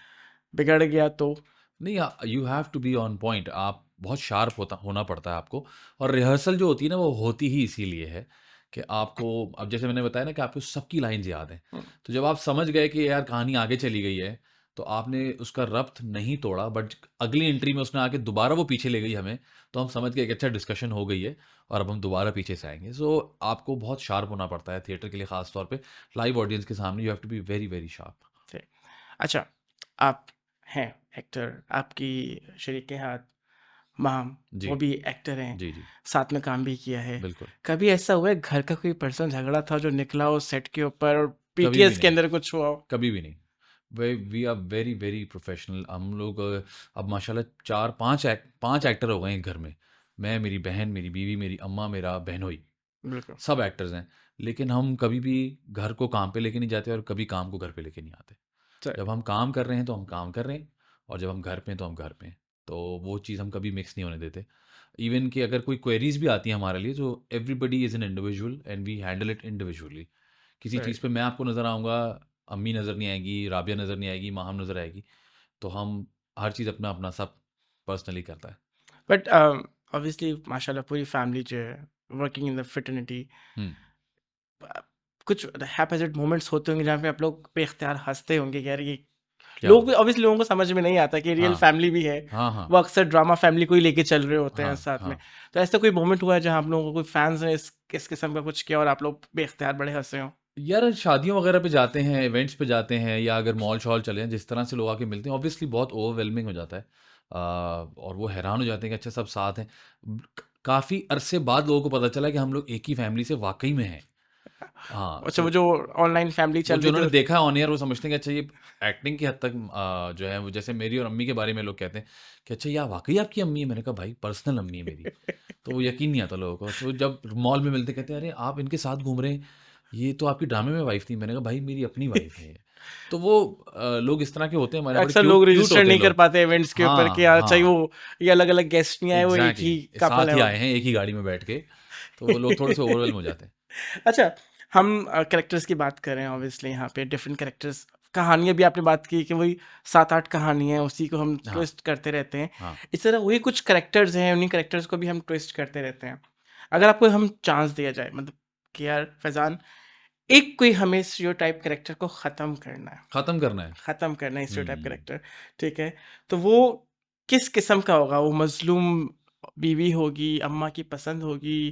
बिगड़ गया तो? नहीं, you have to be on point. आप बहुत शार्प होना पड़ता है आपको। और रिहर्सल जो होती है ना, वो होती ही इसीलिए है कि आपको, अब जैसे मैंने बताया ना कि आपको सबकी लाइन्स याद हैं। हुँ, तो जब आप समझ गए कि यार कहानी आगे चली गई है, तो आपने उसका रब्त नहीं तोड़ा, बट अगली एंट्री में उसने आके दोबारा वो पीछे ले गई हमें, तो हम समझ गए कि अच्छा डिस्कशन हो गई है और अब हम दोबारा पीछे से आएँगे। सो आपको बहुत शार्प होना पड़ता है थिएटर के लिए, ख़ास तौर पे लाइव ऑडियंस के सामने you have to be very, very sharp. सही। अच्छा, आप हैं एक्टर, आपकी शरीके हाथ माम, जी, वो भी एक्टर हैं, जी, जी, साथ में काम भी किया है। बिल्कुल। कभी ऐसा हुआ है घर का कोई पर्सनल झगड़ा था जो निकला हो सेट के ऊपर और कभी भी पीटीएस के नहीं। अंदर कुछ हुआ हो? कभी भी नहीं। वे we are very very professional. हम लोग अब माशाल्लाह 4 5 एक्टर हो गए हैं घर में। मैं, मेरी बहन, मेरी बीवी, मेरी अम्मा, मेरा बहनोई, बिल्कुल, सब एक्टर्स हैं। लेकिन हम कभी भी घर को काम पे लेके नहीं जाते और कभी काम को घर पे लेके नहीं आते। सही। जब हम काम कर रहे हैं तो हम काम कर रहे हैं, और जब हम घर पे हैं तो हम घर पे हैं। तो वो चीज़ हम कभी मिक्स नहीं होने देते। इवन कि अगर कोई क्वेरीज़ भी आती हैं हमारे लिए, तो everybody is an individual and we handle it individually. किसी सही। चीज़ पे मैं आपको नज़र आऊँगा, अम्मी नज़र नहीं आएगी, राबिया नज़र नहीं आएगी, माहम नज़र आएगी। तो हम हर चीज़ अपना-अपना सब पर्सनली करता है। बट ऑब्वियसली माशाल्लाह पूरी फैमिली जो है वर्किंग इन द फ्रेटर्निटी, हुँ, कुछ हैपेंडेड मोमेंट्स होते होंगे जहाँ पे आप लोग बेख्तियार हंसते होंगे कि यार ये क्या लोग भी, बात है! ऑब्वियसली लोगों को समझ में नहीं आता कि रियल हाँ, फैमिली भी है। हाँ, हाँ, वो अक्सर ड्रामा फैमिली को ही लेके चल रहे होते हैं हाँ, साथ में। हाँ। तो ऐसा कोई मोमेंट हुआ है जहाँ आप लोगों को कोई फैंस ने इस किस्म का कुछ किया और आप लोग बेख्तियार बड़े हंसे हों? यार, शादियों वगैरह पे जाते हैं, इवेंट्स पे जाते हैं, या अगर मॉल-शॉल चले हैं, जिस तरह से लोग आके मिलते हैं, ऑब्वियसली बहुत ओवरवेलमिंग हो जाता है। और वो हैरान हो जाते हैं कि अच्छा सब साथ हैं। काफ़ी अरसे बाद लोगों को पता चला कि हम लोग एक ही फैमिली से वाक़ई में हैं। हाँ, अच्छा, वो तो जो ऑनलाइन फैमिली वो चल जो रही उन्होंने थी देखा है ऑन एयर, वो समझते हैं कि अच्छा ये एक्टिंग की हद तक जो है वो, जैसे मेरी और अम्मी के बारे में लोग कहते हैं कि अच्छा ये वाक़ई आपकी अम्मी है? मैंने कहा भाई पर्सनल अम्मी है मेरी। तो वो यकीन नहीं आता लोगों को। तो जब मॉल में मिलते कहते हैं अरे आप इनके साथ घूम रहे हैं, ये तो आपकी ड्रामे में वाइफ़ थी। मैंने कहा भाई मेरी अपनी वाइफ़ है ये। तो वो लोग इस तरह के होते हैं हमारे, बड़े अक्सर लोग क्यूट क्यूट रजिस्टर होते हैं नहीं कर लोग। पाते इवेंट्स के ऊपर कि हाँ, यार चाहिए हाँ, वो, ये अलग-अलग गेस्ट नहीं आए, वो एक ही एग्ज़ैक्टली कपल साथ है ही वो। आए हैं एक ही गाड़ी में बैठ के। तो वो लोग थोड़े से ओवरवेल्म हो जाते हैं। अच्छा, हम कैरेक्टर्स की बात कर रहे हैं ऑब्वियसली यहाँ पे डिफरेंट कैरेक्टर्स, कहानियाँ भी आपने बात की कि वही 7-8 कहानी है, उसी को हम हाँ, ट्विस्ट करते रहते हैं। हाँ। इस तरह वही कुछ कैरेक्टर्स हैं, उन्हीं कैरेक्टर्स को भी हम ट्विस्ट करते रहते हैं। अगर आपको हम चांस दिया जाए, मतलब कि यार फैज़ान, एक कोई हमें स्टीरियोटाइप कैरेक्टर को ख़त्म करना है। ख़त्म करना है स्टीरियोटाइप हुँ। कैरेक्टर, ठीक है? तो वो किस किस्म का होगा? वो मज़लूम बीवी होगी, अम्मा की पसंद होगी,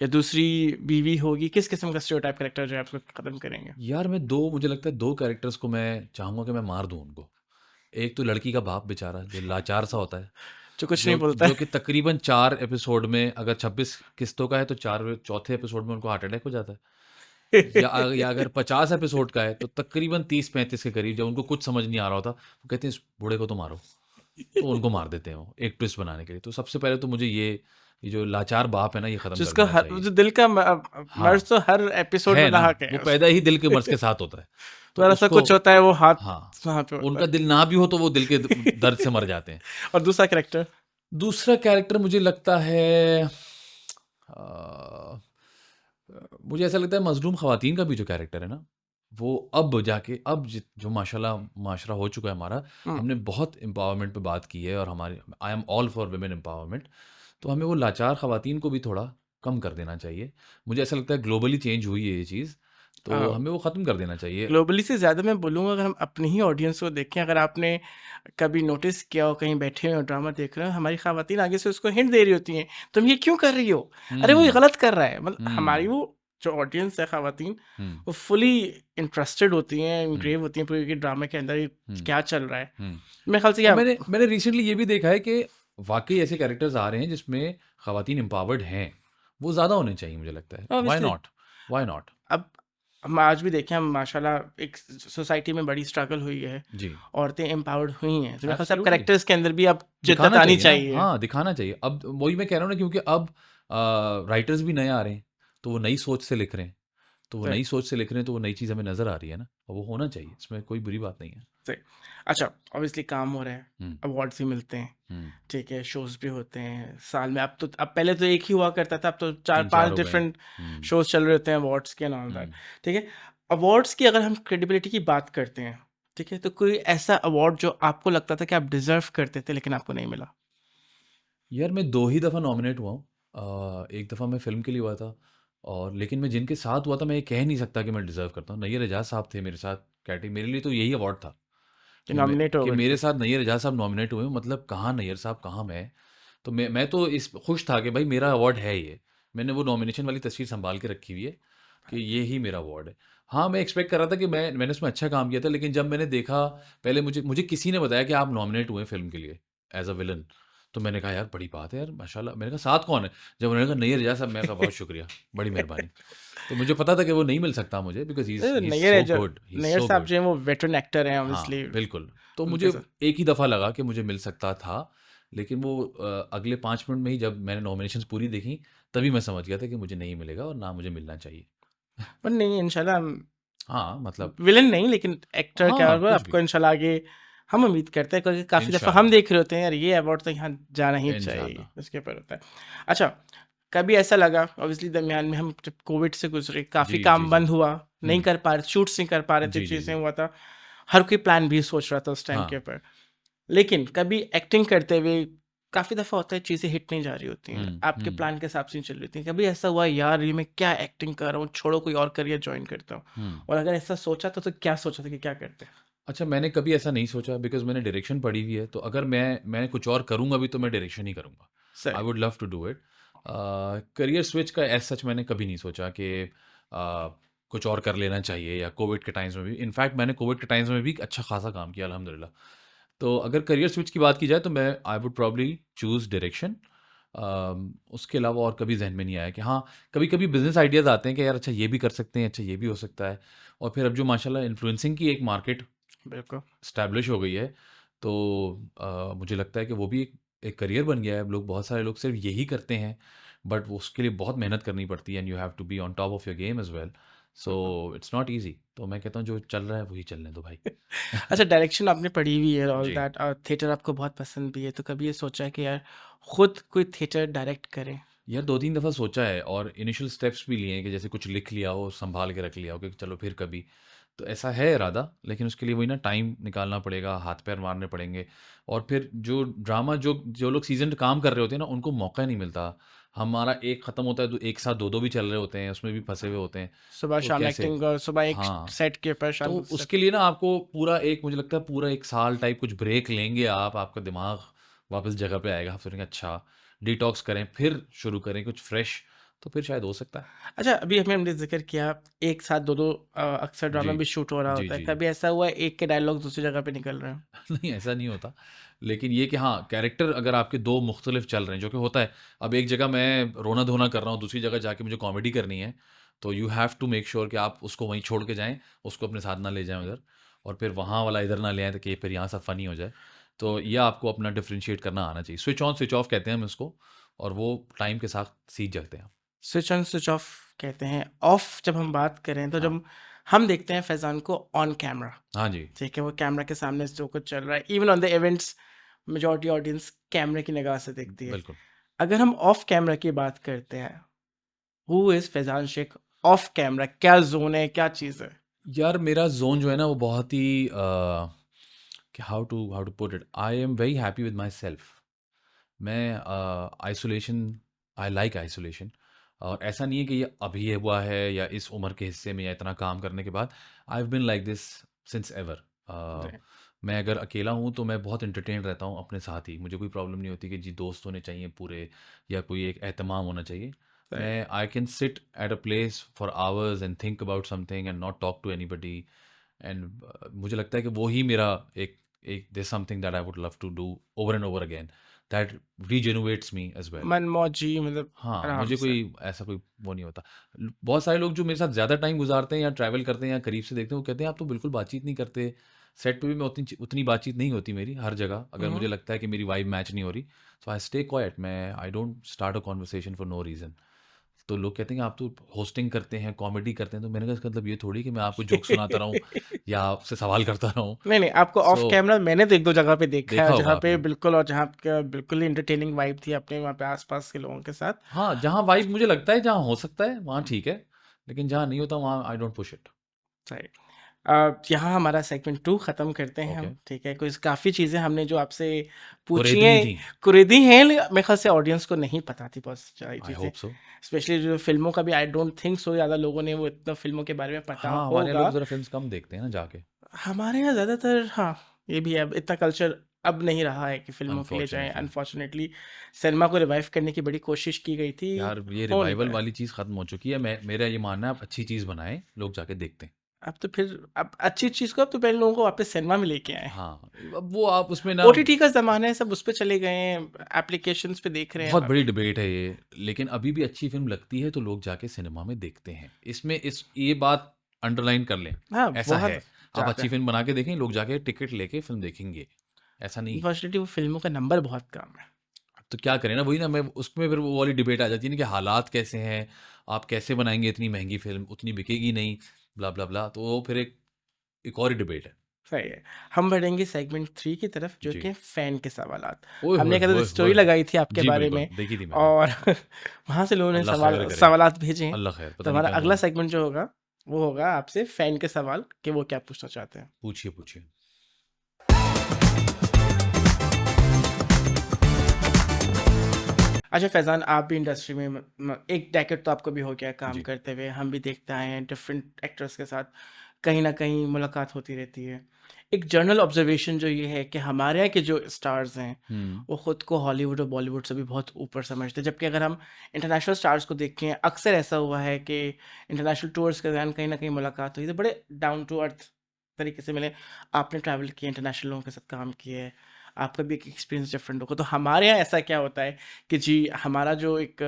या दूसरी बीवी होगी? किस किस्म का स्टीरियोटाइप कैरेक्टर जो है आप लोग ख़त्म करेंगे? यार, मुझे लगता है 2 कैरेक्टर्स को मैं चाहूँगा कि मैं मार दूँ उनको। एक तो लड़की का बाप बेचारा जो लाचार सा होता है, जो कुछ नहीं जो बोलता जो है। कि तकरीबन 4 एपिसोड में, अगर 26 किस्तों का है तो 4 चौथे एपिसोड में उनको हार्ट अटैक हो जाता है। या अगर 50 एपिसोड का है तो तकरीबन 30-35 के करीब, जब उनको कुछ समझ नहीं आ रहा होता, वो कहते हैं इस बूढ़े को तो मारो। तो उनको मार देते हैं वो, एक ट्विस्ट बनाने के लिए। तो सबसे पहले तो मुझे ये जो लाचार बाप है ना, ये ख़त्म कर जिसका देना हर चाहिए। जो दिल का हाँ, मर्ज़ तो हर एपिसोड में है ना, दहाके है वो पैदा उसका। ही दिल के मर्ज़ के साथ होता है। तो थोड़ा-सा उसको, कुछ होता है, वो हाथ हाँ, वहाँ पे होता उनका है। दिल ना भी हो तो वो दिल के दर्द से मर जाते हैं। और दूसरा कैरेक्टर? दूसरा कैरेक्टर मुझे लगता है, अ, मुझे ऐसा लगता है मज़लूम ख़वातीन का भी जो कैरेक्टर है ना, वो अब जाके, अब जो माशाल्लाह माशरा हो चुका है हमारा, हुँ। हमने बहुत एम्पावरमेंट पे बात की है, और हमारे I am all for women empowerment. तो हमें वो लाचार ख़वातीन को भी थोड़ा कम कर देना चाहिए। मुझे ऐसा लगता है ग्लोबली चेंज हुई है ये चीज़, अ तो हमें वो ख़त्म कर देना चाहिए। ग्लोबली से ज़्यादा मैं बोलूँगा, अगर हम अपनी ही ऑडियंस को देखें, अगर आपने कभी नोटिस किया हो कहीं बैठे हुए हो ड्रामा देख रहे हो, हमारी ख़वातीन आगे से उसको हिंट दे रही होती हैं, तुम ये क्यों कर रही हो? अरे वो ये हुँ, गलत कर रहा है। मतलब हमारी हुँ, वो जो ऑडियंस है ख़वातीन, हुँ, वो फुली इंटरेस्टेड होती हैं, हुँ, एनग्रेव होती हैं पूरे के ड्रामे के अंदर, ये हुँ, क्या चल रहा है। हुँ। मेरे ख़्याल से और क्या मैंने रिसेंटली ये भी देखा है कि वाक़ई ऐसे कैरेक्टर्स आ रहे हैं जिसमें ख़वातीन एम्पावर्ड हैं। वो ज़्यादा होने चाहिए मुझे लगता है। Why obviously not? Why not? अब हम आज भी देखें, हम माशाल्लाह एक सोसाइटी में बड़ी स्ट्रगल हुई है, जी। औरतें एम्पावर्ड हुई हैं, तो मेरे ख्याल से अब एब्सोल्युटली। कैरेक्टर्स के अंदर भी अब जिद्दत दिखाना आनी चाहिए ना, चाहिए। हाँ, दिखाना चाहिए। अब वही मैं कह रहा हूँ ना, क्योंकि अब राइटर्स भी नए आ रहे हैं, तो वो नई सोच से लिख रहे हैं। तो वो सही, नई सोच से लिख रहे हैं, तो वो नई चीज़ हमें नज़र आ रही है ना, और वो होना चाहिए, इसमें कोई बुरी बात नहीं है। सही। अच्छा, ऑब्वियसली काम हो रहा है, हुँ, अवार्ड्स भी मिलते हैं, हुँ। ठीक है, शोज़ भी होते हैं, साल में अब पहले तो एक ही हुआ करता था, अब तो 3-4 4-5 हो गए हैं। डिफरेंट हुँ, शोज़ चल रहे होते हैं अवार्ड्स के एंड ऑल दैट, हुँ। ठीक है। अवार्ड्स की अगर हम क्रेडिबिलिटी की बात करते हैं, ठीक है, तो कोई ऐसा अवार्ड जो आपको लगता था कि आप डिज़र्व करते थे लेकिन आपको नहीं मिला? यार मैं 2 ही दफ़ा नॉमिनेट हुआ हूँ। एक दफ़ा मैं फ़िल्म के लिए हुआ था, और लेकिन मैं जिनके साथ हुआ था, मैं ये कह नहीं सकता कि मैं डिज़र्व करता हूँ। नैयर एजाज़ साहब थे मेरे साथ कैटेगरी, मेरे लिए तो यही अवार्ड था कि कि मैं नॉमिनेट हो कि गए मेरे थे? साथ नैयर एजाज़ साहब नॉमिनेट हुए हैं, मतलब कहाँ नैयर साहब, कहाँ मैं। तो मैं तो इस खुश था कि भाई मेरा अवार्ड है ये। मैंने वो नॉमिनेशन वाली तस्वीर सँभाल के रखी हुई है कि ये ही मेरा अवार्ड है। हाँ, मैं एक्सपेक्ट कर रहा था कि मैंने उसमें अच्छा काम किया था, लेकिन जब मैंने देखा, पहले मुझे मुझे किसी ने बताया कि आप नॉमिनेट हुए हैं फ़िल्म के लिए एज़ अ विलेन। तो मैंने कहा यार बड़ी बात है यार, माशाल्लाह। मैंने कहा साथ कौन है? जब उन्होंने कहा नैयर एजाज़ साहब, मैंने कहा बहुत शुक्रिया, बड़ी मेहरबानी। तो मुझे पता था कि वो नहीं मिल सकता मुझे, because he is so good, he is Nayyar so साहब गुड। जो हैं वो वेटरन एक्टर हैं हाँ, ऑब्वियसली, बिल्कुल। तो मुझे उनके साथ एक ही दफ़ा लगा कि मुझे मिल सकता था, लेकिन वो अगले 5 मिनट में ही जब मैंने नॉमिनेशंस पूरी देखी, तभी मैं समझ गया था कि मुझे नहीं मिलेगा और ना मुझे मिलना चाहिए। पर नहीं इंशाल्लाह हाँ, मतलब विलेन नहीं लेकिन एक्टर क्या हाँ, होगा कुछ भी। आपको इंशाल्लाह आगे हम उम्मीद करते हैं क्योंकि काफ़ी दफ़ा हम इंशाअल्लाह, देख रहे होते हैं यार ये अवार्ड तो यहाँ जाना ही चाहिए, इंशाअल्लाह। उसके ऊपर होता है। अच्छा, कभी ऐसा लगा ऑब्वियसली दरमियान में हम जब कोविड से गुज़रे, काफ़ी जी, जी, काम जी। बंद हुआ, नहीं हुँ। कर पा रहे शूट्स नहीं कर पा रहे थे, जी, जी, चीज़ें जी। हुआ था। हर कोई प्लान बी सोच रहा था उस टाइम हाँ। के ऊपर। लेकिन कभी एक्टिंग करते हुए काफ़ी दफ़ा होता है चीज़ें हिट नहीं जा रही होती हैं, हुँ, आपके हुँ, प्लान के हिसाब से नहीं चल रही होती हैं। कभी ऐसा हुआ यार ये मैं क्या एक्टिंग कर रहा हूँ, छोड़ो कोई और करियर जॉइन करता हूँ। हुँ। और अगर ऐसा सोचा तो क्या सोचा था कि क्या करते हैं? अच्छा, मैंने कभी ऐसा नहीं सोचा, बिकॉज़ मैंने डायरेक्शन पढ़ी हुई है, तो अगर मैं कुछ और करूँगा भी तो मैं डायरेक्शन ही करूँगा। आई सही, would love to do it. Career switch का एज़ सच मैंने कभी नहीं सोचा कि कुछ और कर लेना चाहिए, या कोविड के टाइम्स में भी। इनफैक्ट मैंने कोविड के टाइम्स में भी अच्छा खासा काम किया अल्हम्दुलिल्लाह। तो अगर करियर स्विच की बात की जाए, तो मैं I would probably choose direction. उसके अलावा और कभी ज़हन में नहीं आया कि हाँ, कभी-कभी बिज़नेस आइडियाज़ आते हैं कि यार अच्छा ये भी कर सकते हैं, अच्छा ये भी हो सकता है। और फिर अब जो माशाल्लाह इन्फ्लुएंसिंग की एक मार्केट बिल्कुल। एस्टैब्लिश हो गई है, तो मुझे लगता है कि वो भी एक करियर बन गया है। अब लोग, बहुत सारे लोग सिर्फ़ यही करते हैं, बट वो उसके लिए बहुत मेहनत करनी पड़ती है, and you have to be on top of your game as well. So it's not easy. तो मैं कहता हूँ जो चल रहा है वही चलने दो भाई। अच्छा डायरेक्शन आपने पढ़ी हुई है ऑल जी। दैट और थिएटर आपको बहुत पसंद भी है, तो कभी ये सोचा है कि यार खुद कोई थिएटर डायरेक्ट करें? यार 2-3 दफ़ा सोचा है, और इनिशियल स्टेप्स भी लिए हैं कि जैसे कुछ लिख लिया हो, सँभाल के रख लिया हो कि चलो फिर कभी। तो ऐसा है इरादा, लेकिन उसके लिए वही ना, टाइम निकालना पड़ेगा, हाथ-पैर मारने पड़ेंगे, और फिर जो ड्रामा, जो जो लोग सीज़न्ड काम कर रहे होते हैं ना, उनको मौका नहीं मिलता। हमारा एक खत्म होता है तो एक साथ 2-2 भी चल रहे होते हैं, उसमें भी फँसे हुए होते हैं। सुबह तो शाम कैसे? एक्टिंग और सुबह एक हाँ, सेट के ऊपर, तो शाम को सेट। उसके लिए ना आपको पूरा एक, मुझे लगता है पूरा 1 साल टाइप कुछ ब्रेक लेंगे आप, आपका दिमाग वापस जगह पे आएगा। आप सोचेंगे अच्छा, डिटॉक्स करें, फिर शुरू करें कुछ फ्रेश, तो फिर शायद हो सकता है। अच्छा, अभी हमें हमने ज़िक्र किया एक साथ 2-2 अक्सर ड्रामा जी। भी शूट हो रहा जी, होता है। जी, जी। कभी ऐसा हुआ है एक के डायलॉग दूसरी जगह पे निकल रहे हों? नहीं, ऐसा नहीं होता। लेकिन ये कि हाँ, कैरेक्टर अगर आपके 2 मुख्तलिफ चल रहे हैं, जो कि होता है। अब एक जगह मैं रोना-धोना कर रहा हूँ, दूसरी जगह जाके मुझे कॉमेडी करनी है, तो you have to make sure कि आप उसको वहीं छोड़ के जाएँ, उसको अपने साथ ना ले जाएँ उधर, और फिर वहाँ वाला इधर ना ले आएँ ताकि फिर यहाँ सब फ़नी हो जाए। तो ये आपको अपना डिफरेंशिएट करना आना चाहिए। स्विच ऑन, स्विच ऑफ कहते हैं हम इसको, और वो टाइम के साथ सीख जाते हैं आप। स्विच ऑन स्विच ऑफ कहते हैं। ऑफ जब हम बात करें तो हाँ। जब हम देखते हैं फैज़ान को ऑन कैमरा, हाँ जी, ठीक है? वो कैमरा के सामने जो कुछ चल रहा है, even on the events majority audience कैमरे की निगाह से देखती है। बिल्कुल। अगर हम ऑफ कैमरा की बात करते हैं, who is Faizan Shaikh off camera? क्या ज़ोन है, क्या चीज़ है? यार मेरा ज़ोन जो है ना, वो बहुत ही कि how to put it, I am very happy with myself. मैं आइसोलेशन, आई लाइक आइसोलेशन। और ऐसा नहीं है कि ये अभी हुआ है या इस उम्र के हिस्से में या इतना काम करने के बाद। I have been like this since ever. जी, मैं अगर अकेला हूँ तो मैं बहुत इंटरटेन रहता हूँ अपने साथ ही। मुझे कोई प्रॉब्लम नहीं होती कि जी दोस्त होने चाहिए पूरे, या कोई एक एहतमाम होना चाहिए। सही। मैं I can sit at a place for hours and think about something and not talk to anybody. And मुझे लगता है कि वो ही मेरा एक एक this something that I would love to do over and over again. That rejuvenates me as well. मनमौजी मतलब हाँ, आराम मुझे से। कोई ऐसा कोई वो नहीं होता। बहुत सारे लोग जो मेरे साथ ज़्यादा टाइम गुजारते हैं या ट्रैवल करते हैं या करीब से देखते हैं, वो कहते हैं आप तो बिल्कुल बातचीत नहीं करते। सेट पे भी मैं उतनी बातचीत नहीं होती मेरी हर जगह, अगर मुझे हुँ। लगता है कि मेरी वाइब मैच नहीं हो रही, सो आई स्टे क्वाइट। मैं I don't start a conversation for no reason. तो लोग कहते हैं कि आप तो होस्टिंग करते हैं, कॉमेडी करते हैं, तो मैंने कहा इसका मतलब ये थोड़ी कि मैं आपको जोक सुनाता रहूँ या आपसे सवाल करता रहूँ। नहीं, नहीं, आपको ऑफ सो कैमरा मैंने तो 1-2 जगह पे देखा है देखा होगा जहाँ पे आपने। बिल्कुल, और जहाँ का बिल्कुल ही एंटरटेनिंग वाइब थी अपने वहाँ पे आस-पास के लोगों के साथ। हाँ, जहाँ वाइब मुझे लगता है जहाँ हो सकता है, वहाँ ठीक है, लेकिन जहाँ नहीं होता वहाँ आई डोंट पुश इट। सही। यहाँ हमारा सेगमेंट 2 ख़त्म करते हैं ओके, हम, ठीक है? कुछ काफ़ी चीज़ें हमने जो आपसे पूछी कुरेदनी हैं, थी। कुरीदी हैं, मेरे ख़्याल से ऑडियंस को नहीं पता थी बहुत सारी आई चीज़ें। Hope so. स्पेशली जो फ़िल्मों का भी आई डोंट थिंक सो ज़्यादा लोगों ने वो इतना फ़िल्मों के बारे में पता हाँ, हमारे यहाँ होगा। लोग ज़रा फ़िल्म्स कम देखते हैं ना जाके, हमारे यहाँ ज़्यादातर, हाँ, ये भी है, अब इतना कल्चर अब नहीं रहा है कि फ़िल्मों के लिए जाएँ। अनफॉर्च्युनेटली। अनफॉर्चुनेटली सिनेमा को रिवाइव करने की बड़ी कोशिश की गई थी, यार ये हो नहीं रिवाइवल पाया। वाली चीज़ खत्म हो चुकी है। मेरा ये मानना है आप अच्छी चीज़ बनाएँ, लोग जाके देखते हैं। अब तो फिर अब अच्छी चीज़ को अब तो पहले लोगों को वापस सिनेमा में लेके आएँ। हाँ, अब वो आप उसमें ना ओटीटी का ज़माना है, सब उस पे चले गए हैं, एप्लीकेशंस पे देख रहे हैं बहुत बड़ी वापस। डिबेट है ये, लेकिन अभी भी अच्छी फ़िल्म लगती है तो लोग जाके सिनेमा में देखते हैं। इसमें इस ये बात अंडरलाइन कर लें, हाँ, ऐसा बहुत है। आप अच्छी ज़्यादा। फ़िल्म बना के देखें, लोग जाके टिकट लेके फ़िल्म देखेंगे, ऐसा नहीं है। अनफॉर्चुनेटली वो फ़िल्मों का नंबर बहुत कम है। तो क्या करें ना, वही ना, मैं उसमें फिर वो वाली डिबेट आ जाती है ना कि हालात कैसे हैं, आप कैसे बनाएँगे इतनी महँगी फ़िल्म, उतनी बिकेगी नहीं, ब्ला, ब्ला, ब्ला। तो वो फिर एक और ही डिबेट है। सही है। हम बढ़ेंगे सेगमेंट 3 की तरफ, जो जी। कि फ़ैन के सवालात। ओए हमने होए एक आध होए स्टोरी होए! लगाई थी आपके जी, बारे बिल्कुल, में, देखी थी मैंने। और वहाँ से लोगों ने अल्लाह खैर करे, सवालात भेजे हैं। अल्लाह खैर, तो पता नहीं हमारा क्या अगला हुआ। सेगमेंट जो होगा, वो होगा आपसे फ़ैन के सवाल, कि वो क्या पूछना चाहते हैं। पूछिए, पूछिए। अच्छा फैज़ान, आप भी इंडस्ट्री में एक डेकेड तो आपको भी हो गया काम जी। करते हुए, हम भी देखते आए हैं डिफरेंट एक्टर्स के साथ, कहीं न कहीं मुलाकात होती रहती है। एक जनरल ऑब्ज़र्वेशन जो ये है कि हमारे यहाँ के जो स्टार्स हैं, हुँ, वो खुद को हॉलीवुड और बॉलीवुड से भी बहुत ऊपर समझते हैं। जबकि अगर हम इंटरनेशनल स्टार्स को देखें, अक्सर ऐसा हुआ है कि इंटरनेशनल टूर्स के दौरान कहीं न कहीं मुलाकात हुई, तो बड़े डाउन टू अर्थ तरीके से मिले। आपने ट्रैवल किया, इंटरनेशनल लोगों के साथ काम किया है, आपका भी एक एक्सपीरियंस डिफरेंट होगा। तो हमारे यहाँ ऐसा क्या होता है कि जी, हमारा जो एक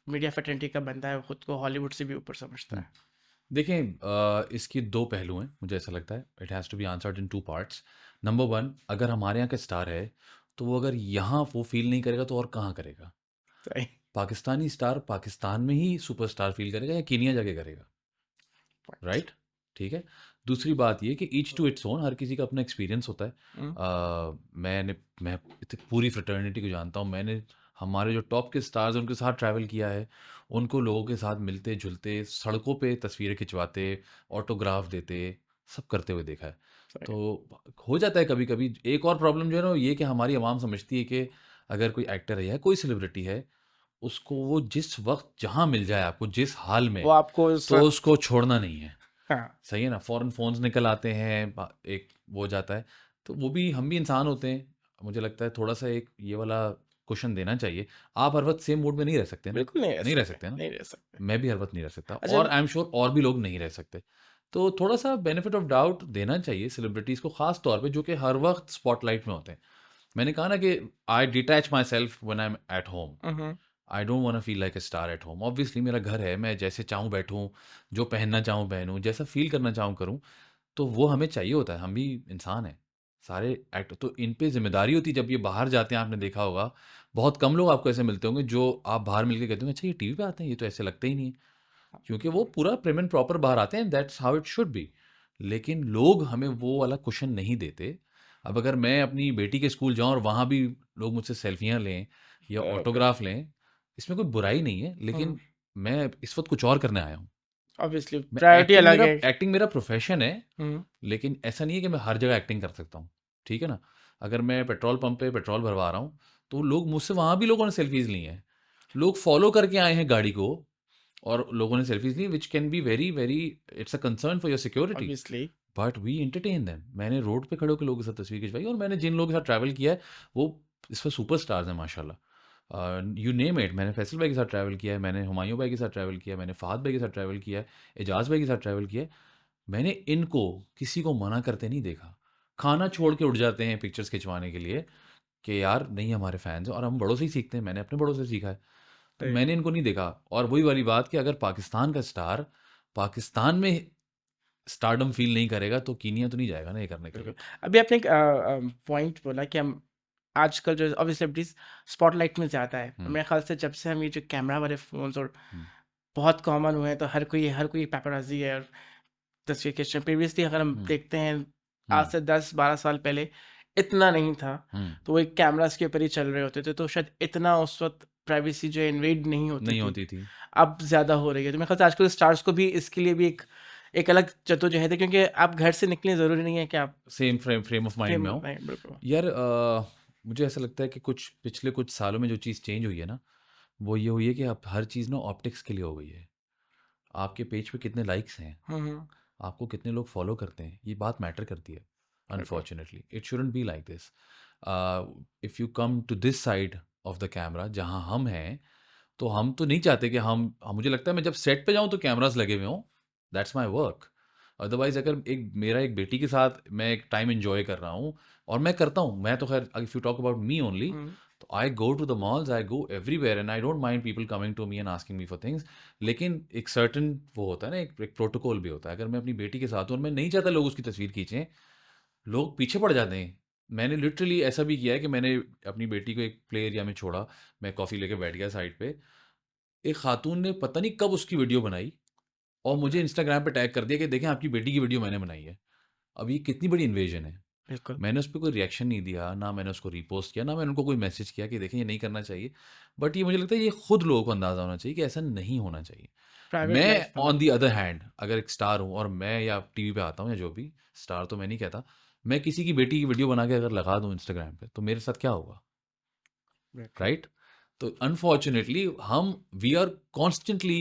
मीडिया फ्रेटर्निटी का बंदा है, वो खुद को हॉलीवुड से भी ऊपर समझता हुँ। है। देखिए इसके 2 पहलू हैं, मुझे ऐसा लगता है। It has to be answered in 2 parts. Number 1, अगर हमारे यहाँ का स्टार है, तो वो अगर यहाँ वो फ़ील नहीं करेगा तो और कहाँ करेगा? सही। पाकिस्तानी स्टार पाकिस्तान में ही सुपरस्टार फ़ील करेगा या केनिया जाके करेगा, पॉइंट। राइट? ठीक है? दूसरी बात ये कि ईच टू इट्स ओन, हर किसी का अपना एक्सपीरियंस होता है। हुँ, मैं पूरी फ्रेटर्निटी को जानता हूँ। मैंने हमारे जो टॉप के स्टार्स हैं, उनके साथ ट्रैवल किया है। उनको लोगों के साथ मिलते-जुलते, सड़कों पे तस्वीरें खिंचवाते, ऑटोग्राफ देते, सब करते हुए देखा है। सही। तो हो जाता है कभी-कभी। एक और प्रॉब्लम जो है ना, वो ये कि हमारी आवाम समझती है कि अगर कोई एक्टर है या कोई सेलिब्रिटी है, उसको वो जिस वक़्त जहाँ मिल जाए आपको, जिस हाल वो में, आपको उस तो वक़्त, उसको छोड़ना नहीं है। हाँ, सही है ना? फ़ौरन फ़ोन्स निकल आते हैं, एक वो हो जाता है। तो वो भी, हम भी इंसान होते हैं। मुझे लगता है थोड़ा-सा एक ये वाला कुशन देना चाहिए। आप हर वक़्त सेम मूड में नहीं रह सकते ना? बिल्कुल नहीं रह नहीं रह सकते, सकते ना? नहीं रह सकते। मैं भी हर वक़्त नहीं रह सकता, अच्छा, और आई एम श्योर और भी लोग नहीं रह सकते। तो थोड़ा-सा बेनिफिट ऑफ डाउट देना चाहिए सेलिब्रिटीज़ को, ख़ास तौर पे जो कि हर वक़्त स्पॉटलाइट में होते हैं। मैंने कहा ना कि I detach myself when I am at home. हुँ, हुँ, I don't want to feel like a star at home. Obviously मेरा घर है, मैं जैसे चाहूँ बैठूँ, जो पहनना चाहूँ पहनूँ, जैसा फ़ील करना चाहूँ करूँ। तो वो हमें चाहिए होता है, हम भी इंसान हैं। सारे एक्ट तो इन पे ज़िम्मेदारी होती है जब ये बाहर जाते हैं, आपने देखा होगा, बहुत कम लोग आपको ऐसे मिलते होंगे जो आप बाहर मिलके कहते होंगे, अच्छा ये टीवी पे आते हैं, ये तो ऐसे लगते ही नहीं है। क्योंकि वो पूरा प्रिम एंड प्रॉपर बाहर आते हैं, that's how it should be. लेकिन लोग हमें वो वाला कुशन नहीं देते। अब अगर मैं अपनी बेटी के स्कूल जाऊँ और वहाँ भी लोग मुझसे सेल्फियाँ लें या बिल्कुल। ऑटोग्राफ लें, इसमें कोई बुराई नहीं है, हुँ, लेकिन मैं इस वक़्त कुछ और करने आया हूँ। ऑब्वियसली मैं प्रायोरिटी अलग है। एक्टिंग मेरा प्रोफ़ेशन है, हुँ, लेकिन ऐसा नहीं है कि मैं हर जगह एक्टिंग कर सकता हूँ, ठीक है ना? अगर मैं पेट्रोल पंप पे पेट्रोल भरवा रहा हूँ, तो लोग मुझसे, वहाँ भी लोगों ने सेल्फ़ीज़ ली हैं। लोग फ़ॉलो करके आए हैं गाड़ी को, और लोगों ने सेल्फ़ीज़ ली, which can be very, very, it's a concern for your security, obviously. But we entertain them. मैंने रोड पे खड़े होके लोगों के साथ तस्वीर खिंचवाई, और मैंने जिन लोगों के साथ ट्रैवल किया है, वो इस पे सुपरस्टार्स हैं माशाल्लाह। You name it. मैंने फैसल भाई के साथ ट्रैवल किया है, मैंने हुमायूँ भाई के साथ ट्रैवल किया है, मैंने फ़हद भाई के साथ ट्रैवल किया है, एजाज़ भाई के साथ ट्रैवल किया है। मैंने इनको किसी को मना करते नहीं देखा। खाना छोड़ के उठ जाते हैं पिक्चर्स खिंचवाने के लिए, कि यार नहीं हमारे फैंस हैं और हम बड़ों से ही सीखते हैं, मैंने अपने बड़ों से सीखा है। तो सही। मैंने इनको नहीं देखा और वही वाली बात कि अगर पाकिस्तान का स्टार पाकिस्तान में स्टारडम फ़ील नहीं करेगा तो कीनिया तो नहीं जाएगा ना ये करने के बिल्कुल। लिए। अभी आपने एक पॉइंट बोला कि हम आजकल जो ऑब्वियसली सेलिब्रिटीज़ स्पॉटलाइट में ज़्यादा है। और हुँ, मेरे ख़्याल से जब से हम ये जो कैमरा वाले फ़ोन्स और हुँ, बहुत कॉमन हुए हैं, तो हर कोई पैपाराज़ी है और तस्वीर खींच रहे हैं। प्रीवियसली अगर हम हुँ, देखते हैं, आज हुँ, से 10-12 साल पहले इतना नहीं था। हुँ, तो वो एक कैमराज़ के ऊपर ही चल रहे होते थे, तो शायद इतना उस वक़्त प्राइवेसी जो है इन्वेड नहीं होती नहीं थी। होती थी। अब ज़्यादा हो रही है। तो मेरे ख़्याल से आजकल स्टार्स को भी इसके लिए भी एक एक अलग जद्दोजहद है, क्योंकि आप घर से निकलें, ज़रूरी नहीं है कि आप same frame of mind fame में हो। नहीं, बिल्कुल। यार मुझे ऐसा लगता है कि पिछले कुछ सालों में जो चीज़ चेंज हुई है ना, वो ये हुई है कि अब हर चीज़ ना ऑप्टिक्स के लिए हो गई है। आपके पेज पे कितने लाइक्स हैं, हुँ, हुँ। आपको कितने लोग फॉलो करते हैं, ये बात मैटर करती है। बिल्कुल। Unfortunately it shouldn't be like this. If you come to this side of the camera जहाँ हम हैं, तो हम तो नहीं चाहते कि मुझे लगता है मैं जब सेट पे जाऊँ तो कैमरास लगे हुए हों, दैट्स माय वर्क। अदरवाइज़ अगर एक बेटी के साथ मैं एक टाइम एन्जॉय कर रहा हूँ और मैं करता हूँ, मैं तो ख़ैर if you talk about me only, हुँ, तो I go to the malls, I go everywhere and I don't mind people coming to me and asking me for things. लेकिन एक सर्टेन वो होता है ना, एक प्रोटोकॉल भी होता है। अगर मैं अपनी बेटी के साथ हूँ और मैं नहीं चाहता लोग उसकी तस्वीर खींचें, लोग पीछे पड़ जाते हैं। मैंने लिटरली ऐसा भी किया है कि मैंने अपनी बेटी को एक प्ले एरिया में छोड़ा, मैं कॉफ़ी लेके बैठ गया साइड पे। एक खातून ने पता नहीं कब उसकी वीडियो बनाई और मुझे इंस्टाग्राम पे टैग कर दिया कि देखें आपकी बेटी की वीडियो मैंने बनाई है। अब ये कितनी बड़ी इन्वेजन है। बिल्कुल। मैंने उस पे कोई रिएक्शन नहीं दिया, ना मैंने उसको रीपोस्ट किया, ना मैंने उनको कोई मैसेज किया कि देखें ये नहीं करना चाहिए। बट ये मुझे लगता है ये खुद लोगों को अंदाज़ा होना चाहिए कि ऐसा नहीं होना चाहिए। प्राइवेट लाइफ़ मैं ऑन मतलब द अदर हैंड अगर एक स्टार हूँ और मैं या टीवी पे आता हूँ या जो भी, स्टार तो मैं नहीं कहता, मैं किसी की बेटी की वीडियो बना के अगर लगा दूँ इंस्टाग्राम पे, तो मेरे साथ क्या होगा? बिल्कुल। राइट? तो unfortunately we are constantly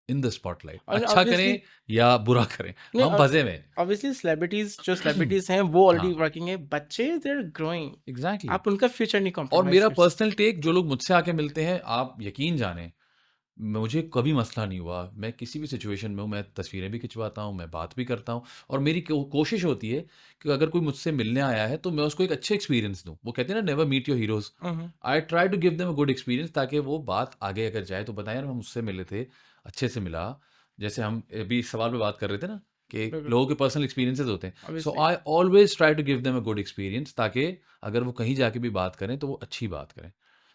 in the spotlight. और अच्छा ऑब्वियसली करें या बुरा करें, नहीं, हम फँसे हुए हैं। ऑब्वियसली सेलिब्रिटीज़ हैं, वो ऑलरेडी हाँ, वर्किंग है। बच्चे दे आर ग्रोइंग। एग्ज़ैक्टली। आप उनका फ्यूचर नहीं और कॉम्प्रोमाइज़ मेरा कर सकते। पर्सनल टेक जो लोग मुझसे आके मिलते हैं, आप यकीन जानें, मुझे कभी मसला नहीं हुआ। मैं किसी भी सिचुएशन में हूँ, मैं तस्वीरें भी खिंचवाता हूँ, मैं बात भी करता हूँ और मेरी कोशिश होती है कि अगर कोई मुझसे मिलने आया है, तो मैं उसको एक अच्छे एक्सपीरियंस दूँ। वो कहते हैं ना नेवर मीट योर हीरोज़। हुँ, हुँ। I try to give them a good experience ताकि वो बात आगे अगर जाए तो बताएँ यार हम मुझसे मिले थे, अच्छे से मिला। जैसे हम अभी इस सवाल पे बात कर रहे थे ना कि बिल्कुल, लोगों के पर्सनल एक्सपीरियंसेस होते हैं। So obviously. I always try to give them a good experience ताकि अगर वो कहीं जाके भी बात करें, तो वो अच्छी बात करें।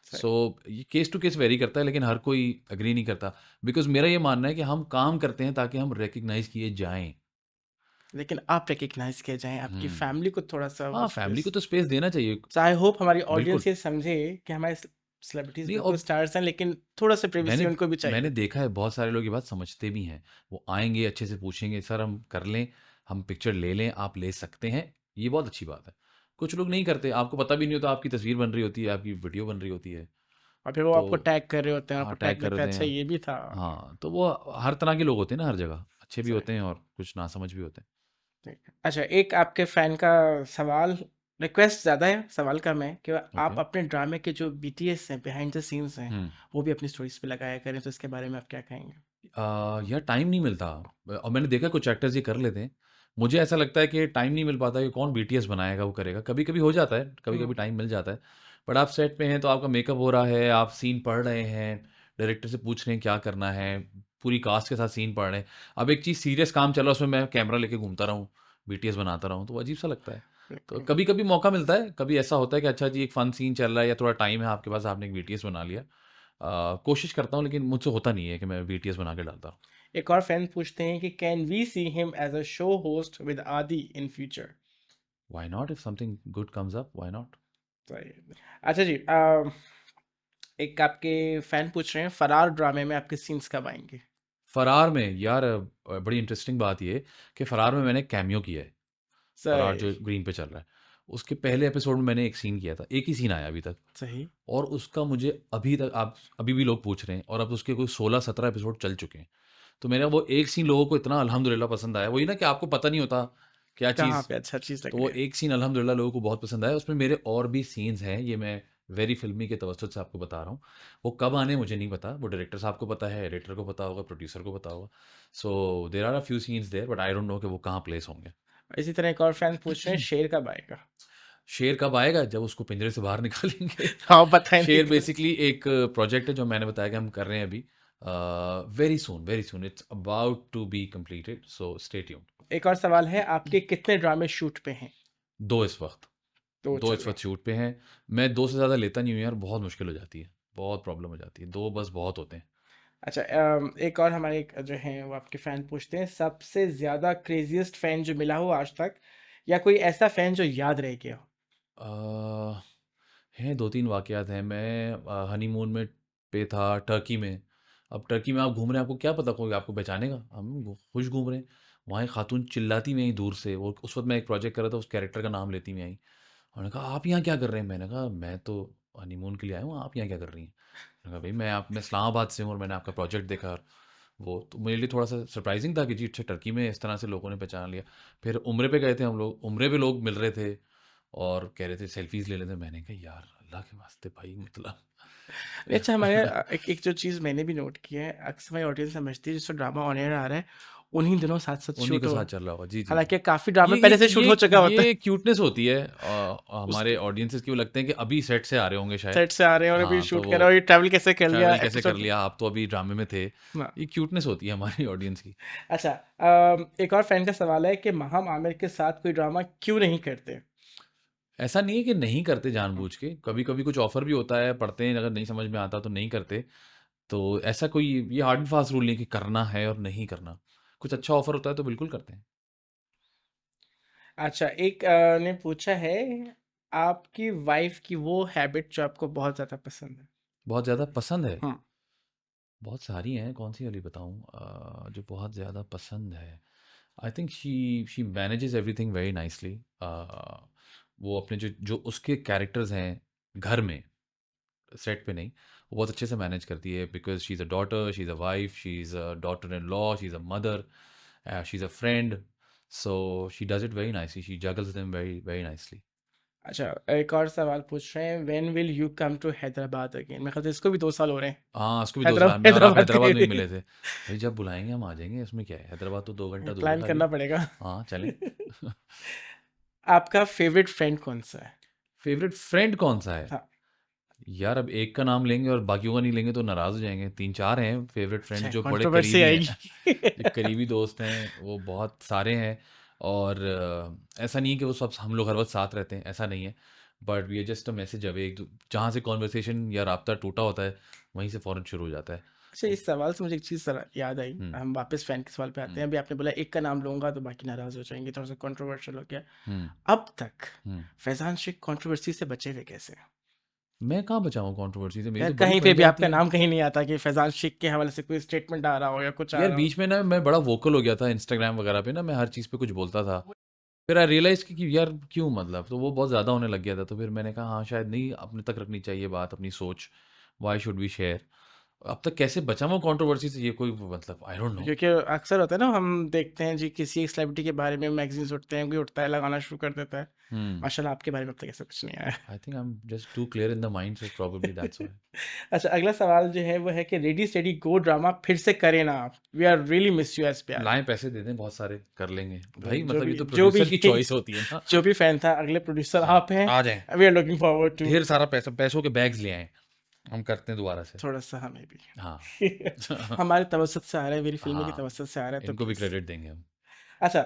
सही। सो ये केस टू केस वेरी करता है लेकिन हर कोई एग्री नहीं करता। बिकॉज़ मेरा ये मानना है कि हम काम करते हैं ताकि हम रिकॉग्नाइज़ किए जाएँ। लेकिन आप रिकॉग्नाइज़ किए जाएँ, आपकी हुँ। फैमिली को थोड़ा-सा वो हाँ, फैमिली को स्पेस। तो स्पेस देना चाहिए। सो आई होप हमारी ऑडियंस बिल्कुल। ये समझे कि हमारे सेलिब्रिटीज़ नहीं बिल्कुल और स्टार्स हैं, लेकिन थोड़ा-सा प्राइवेसी मैंने उनको भी मैंने चाहिए। देखा है बहुत सारे लोग ये बात समझते भी हैं। वो आएँगे अच्छे से पूछेंगे, "सर हम कर लें, हम पिक्चर ले लें, आप ले सकते हैं?" ये बहुत अच्छी बात है। कुछ लोग नहीं करते, आपको पता भी नहीं होता आपकी तस्वीर बन रही होती है, आपकी वीडियो बन रही होती है। और फिर वो आपको तो टैग कर रहे होते हैं, आपको हाँ, टैग टैग कर लगता है, देते अच्छा हैं। ये भी था। हाँ, तो वो हर तरह के लोग होते हैं ना हर जगह। अच्छे भी सही, होते हैं और कुछ नासमझ भी होते हैं। ठीक है। अच्छा, एक आपके फ़ैन का सवाल, रिक्वेस्ट ज़्यादा है, सवाल कम है कि आप ओके। अपने ड्रामे के जो बीटीएस हैं, बिहाइंड द सीन्स हैं, हुँ। वो भी अपनी स्टोरीज़ पे लगाया करें, तो इसके बारे में आप क्या कहेंगे? यार टाइम नहीं मिलता और मैंने देखा कुछ एक्टर्स ये कर लेते हैं। मुझे ऐसा लगता है कि टाइम नहीं मिल पाता कि कौन बीटीएस बनाएगा, वो करेगा। कभी-कभी हो जाता है, हुँ, कभी-कभी टाइम मिल जाता है। बट आप सेट पे हैं तो आपका मेकअप हो रहा है, आप सीन पढ़ रहे हैं, डायरेक्टर से पूछ रहे हैं क्या करना है, पूरी कास्ट के साथ सीन पढ़ रहे हैं। अब एक चीज़ सीरियस काम चल रहा है उसमें मैं कैमरा लेके घूमता रहूँ, बीटीएस बनाता रहूँ, तो वो अजीब-सा लगता है। तो बिल्कुल। कभी-कभी मौका मिलता है, कभी ऐसा होता है कि अच्छा जी एक फन सीन चल रहा है या थोड़ा टाइम है आपके पास, आपने एक बीटीएस बना लिया। कोशिश करता हूँ लेकिन मुझसे होता नहीं है कि मैं बीटीएस बना के डालता हूँ। एक और फैन पूछते हैं कि can we see him as a show host with Adi in future? Why not? If something good comes up, why not? सही है। अच्छा जी, एक आपके फैन पूछ रहे हैं, फरार ड्रामे में आपके सीन्स कब आएँगे? फरार में यार बड़ी इंटरेस्टिंग बात ये कि फरार में मैंने कैमियो किया है। फरार सही, जो ग्रीन पे चल रहा है। उसके पहले एपिसोड में मैंने एक सीन किया था। एक ही सीन आया अभी तक सही। और उसका मुझे अभी तक आप अभी भी लोग पूछ रहे हैं और अब उसके कोई 16-17 एपिसोड चल चुके हैं। तो मेरा वो एक सीन लोगों को इतना अल्हम्दुलिल्लाह पसंद आया। वही ना कि आपको पता नहीं होता क्या कहाँ चीज़। पे अच्छा चीज़ तो लग वो रही है? एक सीन अल्हम्दुलिल्लाह लोगों को बहुत पसंद आया। उसमें मेरे और भी सीन्स हैं, ये मैं वेरी फ़िल्मी के तवज्जुद से आपको बता रहा हूँ। वो कब आने मुझे नहीं पता, वो डायरेक्टर साहब को पता है, एडिटर को पता होगा, प्रोड्यूसर को पता होगा। So there are a few scenes there but I don't know कि वो कहाँ प्लेस होंगे। इसी तरह एक और फैन पूछ रहे हैं, शेर कब आएगा? शेर कब आएगा? जब उसको पिंजरे से बाहर निकालेंगे। हाँ, पता ही नहीं शेर था। बेसिकली एक प्रोजेक्ट है जो मैंने बताया कि हम कर रहे हैं अभी। Very soon it's about to be completed, so stay tuned. एक और सवाल है, आपके कितने ड्रामे शूट पे हैं? 2 इस वक्त, तो 2 चल इस रहा वक्त शूट पे हैं। मैं 2 से ज़्यादा लेता नहीं हूँ यार, बहुत मुश्किल हो जाती है, बहुत प्रॉब्लम हो जाती है, 2 बस बहुत होते हैं। अच्छा। एक और हमारे जो हैं वो आपके फैन पूछते हैं, सबसे ज्यादा क्रेजीएस्ट फैन जो मिला हो आज तक, या कोई ऐसा फैन जो याद रह गया हो? अ, हैं 2-3 वाक़यात हैं। मैं हनीमून में पे था टर्की में। अब टर्की में आप घूम रहे हैं, आपको क्या पता कोई आपको पहचानेगा? हम खुश घूम रहे हैं। वहाँ एक खातून चिल्लाती हुई आई दूर से, वो उस वक़्त मैं एक प्रोजेक्ट कर रहा था, उस कैरेक्टर का नाम लेती हुई आई। उन्होंने कहा, "आप यहाँ क्या कर रहे हैं?" मैंने कहा, "मैं तो हनीमून के लिए आया हूँ, आप यहाँ क्या कर रही हैं?" मैंने कहा, "भई मैं इस्लामाबाद से हूँ और मैंने आपका प्रोजेक्ट देखा।" और वो तो मेरे लिए थोड़ा-सा सरप्राइज़िंग था कि जी अच्छा टर्की में इस तरह से लोगों ने पहचान लिया। फिर उम्रे पे गए थे हम लोग, उम्रे पे लोग मिल रहे थे और कह रहे थे सेल्फीज़ ले लेते हैं। मैंने कहा यार अल्लाह के वास्ते भाई मतलब नहीं, अच्छा, हमारे एक एक जो चीज़ मैंने भी नोट की है, अक्सर हमारी ऑडियंस समझती है जिस वक्त ड्रामा ऑन एयर आ रहा है उन्हीं दिनों साथ साथ उन्हीं शूट के हो। साथ चल रहा होगा। जी, जी, जी। हालांकि काफी ड्रामे पहले से शूट हो चुका होता है। ये क्यूटनेस होती है हमारे उसके ऑडियंसेस की, वो लगते हैं कि अभी सेट से आ रहे होंगे शायद। सेट से आ रहे हैं और अभी हाँ, तो शूट वो कर रहे हो, ये ट्रैवल कैसे कर लिया ट्रैवल कैसे कर एपिसोड। लिया, आप तो अभी ड्रामे में थे। ये क्यूटनेस होती है हमारी ऑडियंस की। अच्छा, एक और फैन का सवाल है कि हम आमिर के साथ कोई ड्रामा क्यों नहीं करते? ऐसा नहीं है कि नहीं करते जानबूझ के, कभी-कभी कुछ ऑफ़र भी होता है, पढ़ते हैं, अगर नहीं समझ में आता तो नहीं करते। तो ऐसा कोई ये हार्ड एंड फास्ट रूल नहीं है कि करना है और नहीं करना। कुछ अच्छा ऑफ़र होता है तो बिल्कुल करते हैं। अच्छा, एक ने पूछा है, आपकी वाइफ की वो हैबिट जो आपको बहुत ज्यादा पसंद है? बहुत ज़्यादा पसंद है? हाँ। बहुत सारी हैं, कौन-सी वाली बताऊँ जो बहुत ज़्यादा पसंद है? आई think she she manages everything very nicely. वो अपने जो जो उसके कैरेक्टर्स हैं घर में, सेट पे नहीं, वो बहुत अच्छे से मैनेज करती है because she is a daughter, she is a wife, she is a daughter in law, she is a mother, she is a friend, so she does it very nicely, she juggles them very very nicely. अच्छा, एक और सवाल पूछ रहे हैं, when will you come to Hyderabad again? मेरे ख्याल से इसको भी 2 साल हो रहे हैं। हाँ, उसको भी 2 साल हैदराबाद मैं और आप हैदराबाद हैदराबाद गए में ही थे। मिले थे। भई जब बुलाएँगे हम आ जाएँगे, इसमें क्या है? हैदराबाद तो 2 घंटा दूर है प्लान खाली। करना पड़ेगा। हाँ, चलें। आपका फेवरेट फ्रेंड कौन सा है? फ़ेवरेट फ्रेंड कौन-सा है? हाँ। यार अब एक का नाम लेंगे और बाकियों का नहीं लेंगे तो नाराज़ हो जाएँगे। 3-4 हैं फ़ेवरेट फ्रेंड अच्छा, जो बड़े कंट्रोवर्सी करीबी हैं। आएगी। जो करीबी दोस्त हैं वो बहुत सारे हैं और ऐसा नहीं है कि वो सब हम लोग हर वक़्त साथ रहते हैं, ऐसा नहीं है। But we are just a message away, एक दू जहाँ से कन्वर्सेशन या राब्ता टूटा होता है, वहीं से फ़ौरन शुरू हो जाता है। अच्छा, वो इस सवाल से मुझे एक चीज़ याद आई। हुँ, हम वापस फैन के सवाल पे आते हुँ, हैं। अभी आपने बोला एक का नाम लूंगा तो बाकी नाराज हो जाएंगे, थोड़ा सा कंट्रोवर्शियल हो गया। हुँ, अब तक हुँ। फैजान शेख कंट्रोवर्सी से बचे हुए कैसे? मैं कहाँ बचा हूँ कंट्रोवर्सी से, मेरी यार तो बड़ी कहीं पे बन भी आपका जाती हैं। नाम कहीं नहीं आता कि फैजान शेख के हवाले से कोई स्टेटमेंट आ रहा हो या कुछ आ यार रहा हो। बीच में ना मैं बड़ा वोकल हो गया था इंस्टाग्राम वगैरह पे ना, मैं हर चीज़ पे कुछ बोलता था। फिर आई रियलाइज़ कि यार क्यों मतलब? तो वो बहुत ज़्यादा होने लग गया था, तो फिर मैंने कहा हाँ, शायद नहीं अपने तक रखनी चाहिए बात, अपनी सोच। Why should we share? अब तक कैसे बचा मैं कंट्रोवर्सी से, ये कोई मतलब आई डोंट नो। क्योंकि अक्सर होता है ना, हम देखते हैं जी किसी एक सेलिब्रिटी के बारे में मैगजीन्स उठते हैं, कोई उठता है लगाना शुरू कर देता है। हुँ, माशाल्लाह आपके बारे में अब तक ऐसा कुछ नहीं आया। I think I am just too clear in the mind so probably that's why. अच्छा, अगला सवाल जो है वो है कि रेडी स्टेडी गो ड्रामा फिर से करें ना आप? We are really miss you as प्यारे। लाएँ पैसे दे दें बहुत सारे, कर लेंगे। भाई भाई जो मतलब ये भी तो जो भी प्रोड्यूसर की चॉइस होती है ना। जो भी फैन था, अगले प्रोड्यूसर हाँ, आप हैं। आ जाएँ। We are looking forward to. ढेर सारा पैसा, पैसों के बैग्स ले आएँ, हम करते हैं दोबारा से। थोड़ा सा हमें भी। हाँ। हमारे तवसत से आ रहा है, मेरी फिल्मों की हाँ, तवसत से आ रहा है, तो इनको भी प्लीज। क्रेडिट देंगे हम। अच्छा,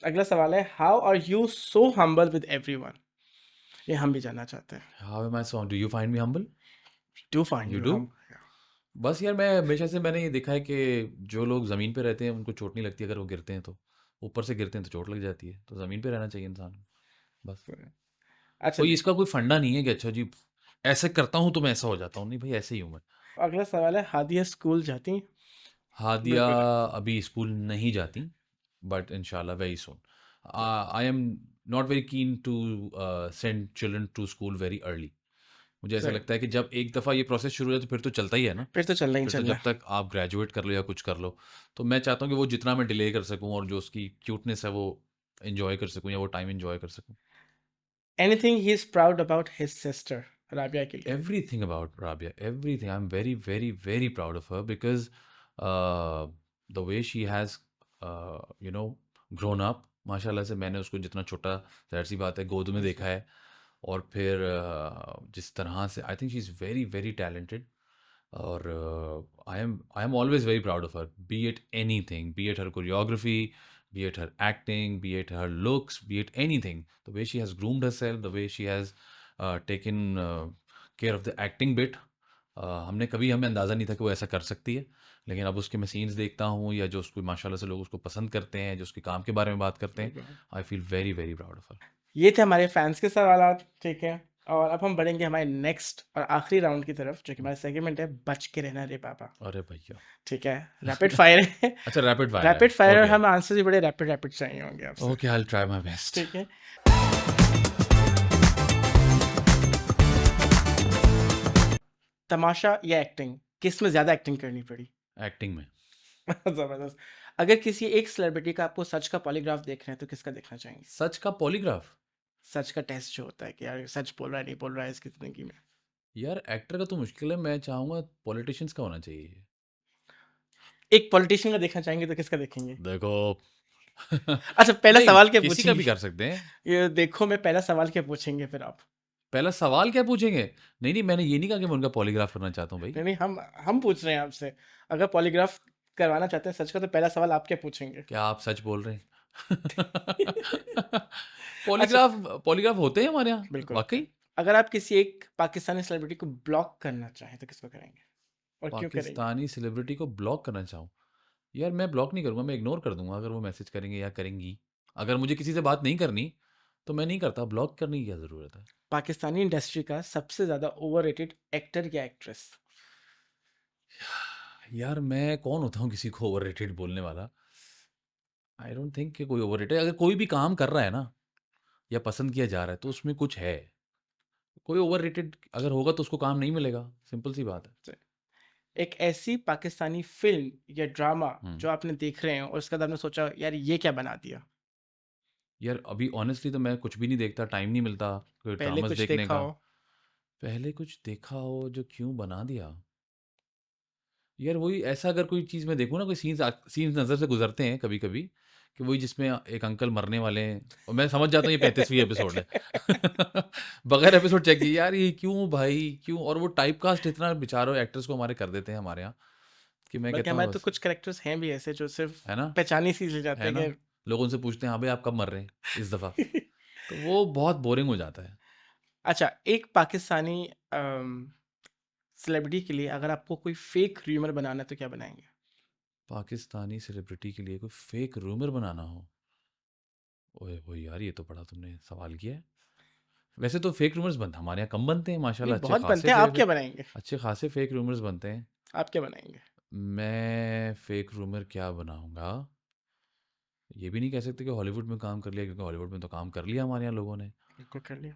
अगला सवाल है, how are you so humble with everyone? ये हम भी जानना चाहते हैं। How am I so do you find me humble? Do find you you do? Hmm. बस यार मैं हमेशा से मैंने ये देखा है कि जो लोग ज़मीन पे रहते हैं उनको चोट नहीं लगती, अगर वो गिरते हैं तो। ऊपर से गिरते हैं तो चोट लग जाती है। तो ज़मीन पे रहना चाहिए इंसान को, बस। अच्छा कोई जी, इसका कोई फंडा नहीं है कि अच्छा जी ऐसे करता हूँ तो मैं ऐसा हो जाता हूँ। नहीं भाई ऐसे ही हूँ मैं। अगला सवाल है, हादिया स्कूल जाती हैं? हादिया बिल्कुल। अभी स्कूल नहीं जाती, बट इंशाल्लाह very soon. I am not very keen to send children to school very early. मुझे ऐसा सही। लगता है कि जब एक दफ़ा ये प्रोसेस शुरू हो जाए तो फिर तो चलता ही है ना। फिर तो चलना ही फिर तो चलना जब है। तक आप ग्रेजुएट कर लो या कुछ कर लो, तो मैं चाहता हूँ कि वो जितना मैं डिले कर सकूँ और जो उसकी क्यूटनेस है वो एन्जॉय कर सकूँ या वो टाइम एन्जॉय कर सकूँ। Anything he is proud about his sister, Rabia के लिए? Everything about Rabia, everything. I'm very, very, very proud of her because the way she has, you know, grown up माशाल्लाह से मैंने उसको जितना छोटा, ज़ाहिर-सी बात है, गोद में देखा है। और फिर जिस तरह से I think she is very, very talented. और I am always very proud of her, be it anything, be it her choreography, be it her acting, be it her looks, be it anything. The way she has groomed herself, the way she has taken care of the acting bit. हमने कभी हमें अंदाज़ा नहीं था कि वो ऐसा कर सकती है। लेकिन अब उसके मैं सीन्स देखता हूँ, या जो उसको माशाल्लाह से लोग उसको पसंद करते हैं, जो उसके काम के बारे में बात करते हैं, बिल्कुल। I feel very, very proud of हर। ये थे हमारे फैंस के सवालात, ठीक है? और अब हम बढ़ेंगे हमारे नेक्स्ट और आखिरी राउंड की तरफ, जो कि हमारा सेगमेंट है बच के रहना रे बाबा, अरे भैया! ठीक है? रैपिड फायर है। अच्छा, रैपिड फायर है। रैपिड फायर, और ओके, हमें आंसर भी बड़े रैपिड रैपिड चाहिए होंगे आपसे, okay, I will try my best. ठीक है? तमाशा या एक्टिंग, किस में ज़्यादा एक्टिंग करनी पड़ी? एक्टिंग में। ज़बरदस्त। अगर किसी एक सेलिब्रिटी का आपको सच का पॉलीग्राफ देखना है, तो किसका देखना चाहेंगे? सच का पॉलीग्राफ? सच का टेस्ट जो होता है कि यार सच बोल रहा है, नहीं बोल रहा है इसकी ज़िंदगी में। यार एक्टर का तो मुश्किल है, मैं चाहूँगा पॉलिटिशियंस का होना चाहिए। एक पॉलिटिशियन का देखना चाहेंगे तो किसका देखेंगे? देखो अच्छा, पहला नहीं, सवाल क्या किसी का भी पूछेंगे? कर सकते हैं। ये देखो, मैं पहला सवाल क्या पूछेंगे फिर आप? पहला सवाल क्या पूछेंगे? नहीं, नहीं, मैंने ये नहीं कहा कि मैं उनका पॉलीग्राफ करना चाहता हूँ भाई। नहीं, नहीं, हम पूछ रहे हैं आपसे। अगर पॉलीग्राफ करवाना चाहते हैं सच का, तो पहला सवाल आप क्या पूछेंगे? क्या आप सच बोल रहे हैं? अच्छा, पॉलीग्राफ पॉलीग्राफ होते हैं हमारे यहाँ, बिल्कुल होते वाक़ई? हैं। अगर आप किसी एक पाकिस्तानी सेलिब्रिटी को ब्लॉक करना चाहें, तो किसको करेंगे? और क्यों करेंगे? पाकिस्तानी सेलिब्रिटी को ब्लॉक करना चाहूँ? यार मैं ब्लॉक नहीं करूँगा, मैं इग्नोर कर दूँगा अगर वो मैसेज करेंगे या करेंगी। अगर मुझे किसी से बात नहीं करनी, तो मैं नहीं करता, ब्लॉक करने की क्या ज़रूरत है? पाकिस्तानी इंडस्ट्री का सबसे ज़्यादा ओवररेटेड एक्टर या एक्ट्रेस? यार मैं कौन होता हूँ किसी को ओवररेटेड बोलने वाला? आई डोंट थिंक कि कोई ओवररेटेड, अगर कोई भी काम कर रहा है ना, या पसंद किया जा रहा है, तो उसमें कुछ है। कोई ओवररेटेड अगर होगा तो उसको काम नहीं मिलेगा, सिंपल सी बात है। एक ऐसी पाकिस्तानी फिल्म या ड्रामा हुँ। जो आपने देख रहे हो और उसके बाद आपने सोचा यार ये क्या बना दिया? यार अभी ऑनेस्टली तो मैं कुछ भी नहीं देखता, टाइम नहीं मिलता कोई पहले ड्रामास कुछ देखने देखा का। हो? पहले कुछ देखा हो जो क्यों बना दिया? यार वही ऐसा, अगर कोई चीज़ मैं देखूँ ना, कोई सीन्स नज़र से गुज़रते हैं कभी-कभी, कि वही जिसमें एक अंकल मरने वाले हैं और मैं समझ जाता हूँ ये 35वीं एपिसोड है। बगैर एपिसोड चेक किए, यार ये क्यों भाई, क्यों? और वो टाइपकास्ट इतना बेचारों एक्टर्स को हमारे कर देते हैं हमारे यहाँ, कि मैं बल्कि कहता हमारे हूँ तो बस, कुछ कैरेक्टर्स हैं भी ऐसे जो सिर्फ है ना? पहचानी सी ले जाते है हैं ना? कि लोग उनसे पूछते हैं, हाँ भाई आप कब मर रहे हैं इस दफ़ा? तो वो बहुत बोरिंग हो जाता है। अच्छा, एक पाकिस्तानी सेलिब्रिटी के लिए अगर आपको कोई फेक र्यूमर बनाना है तो क्या बनाएंगे? पाकिस्तानी सेलिब्रिटी के लिए कोई फेक रूमर बनाना हो? ओए होए यार, ये तो बड़ा तुमने सवाल किया है। वैसे तो फेक रूमर्स हमारे यहाँ कम बनते हैं नहीं, माशाल्लाह, बहुत बनते हैं, आप क्या बनाएंगे? अच्छे खासे फेक रूमर्स बनते हैं। आप क्या बनाएंगे? मैं फेक रूमर क्या बनाऊंगा? ये भी नहीं कह सकते कि हॉलीवुड में काम कर लिया, क्योंकि हॉलीवुड में तो काम कर लिया हमारे यहाँ लोगों ने। बिल्कुल कर लिया।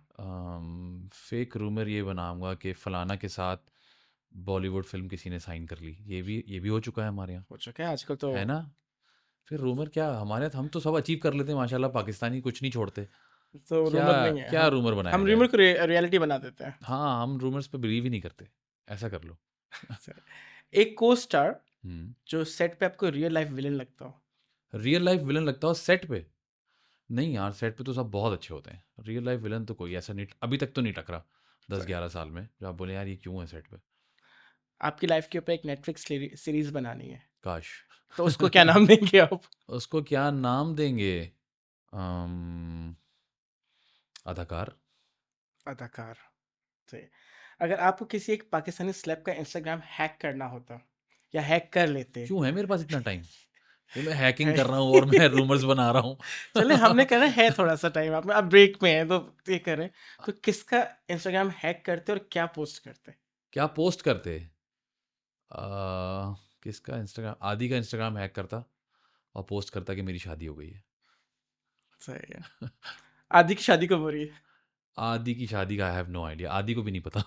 फेक रूमर ये बनाऊंगा कि फलाना के साथ बॉलीवुड फिल्म किसी ने साइन कर ली, ये भी हो चुका है हमारे यहाँ, हो चुका है आजकल तो। है ना? फिर रूमर क्या हमारे यहाँ, हम तो सब अचीव कर लेते हैं माशाल्लाह, पाकिस्तानी कुछ नहीं छोड़ते। तो क्या रूमर नहीं है, क्या रूमर बनाया हम जाए? रूमर को रियलिटी बना देते हैं। हाँ, हम रूमर्स पे बिलीव ही नहीं करते। ऐसा कर लो। एक को स्टार हुँ। जो सेट पे आपको रियल लाइफ विलेन लगता हो? रियल लाइफ विलन लगता हो सेट पे? नहीं यार, सेट पे तो सब बहुत अच्छे होते हैं। रियल लाइफ विलन तो कोई ऐसा नहीं, अभी तक तो नहीं टकरा, सही। 10-11 साल में, जो आप बोले यार ये क्यों है सेट पे? आपकी लाइफ के ऊपर एक नेटफ्लिक्स सीरीज बनानी है, काश! तो उसको क्या नाम देंगे आप? उसको क्या नाम देंगे? अम, अदाकार। अदाकार। सही। अगर आपको किसी एक पाकिस्तानी स्लेब का इंस्टाग्राम हैक करना होता या हैक कर लेते? क्यों है मेरे पास इतना टाइम? कि मैं हैकिंग है। कर रहा हूँ और मैं रूमर्स बना रहा चलिए, हमने हूँ। करा है थोड़ा सा टाइम, आप ब्रेक में हैं तो ये करें। तो किसका इंस्टाग्राम हैक करते और क्या पोस्ट करते? क्या पोस्ट करते? किसका इंस्टाग्राम? आदि का इंस्टाग्राम हैक करता और पोस्ट करता कि मेरी शादी हो गई है। सही है। आदि की शादी कब हो रही है? आदि की शादी का आई हैव नो आइडिया, आदि को भी नहीं पता।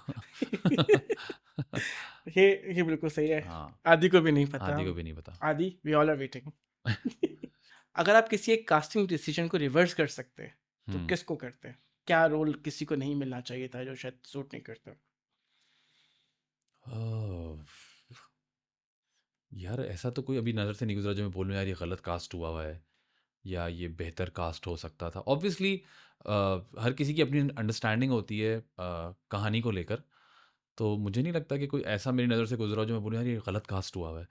ये बिल्कुल सही है। हाँ, आदि को भी नहीं पता। आदि को भी नहीं पता। आदि, वी ऑल आर वेटिंग। अगर आप किसी एक कास्टिंग डिसीजन को रिवर्स कर सकते तो हुँ। किसको करते? क्या रोल किसी को नहीं मिलना चाहिए था जो शायद सूट नहीं करता? ओह! यार ऐसा तो कोई अभी नज़र से नहीं गुज़रा जो मैं बोलूँ यार ये गलत कास्ट हुआ हुआ है, या ये बेहतर कास्ट हो सकता था। ऑब्वियसली हर किसी की अपनी अंडरस्टैंडिंग होती है कहानी को लेकर। तो मुझे नहीं लगता कि कोई ऐसा मेरी नज़र से गुजरा हो जो मैं बोलूँ यार ये गलत कास्ट हुआ हुआ है।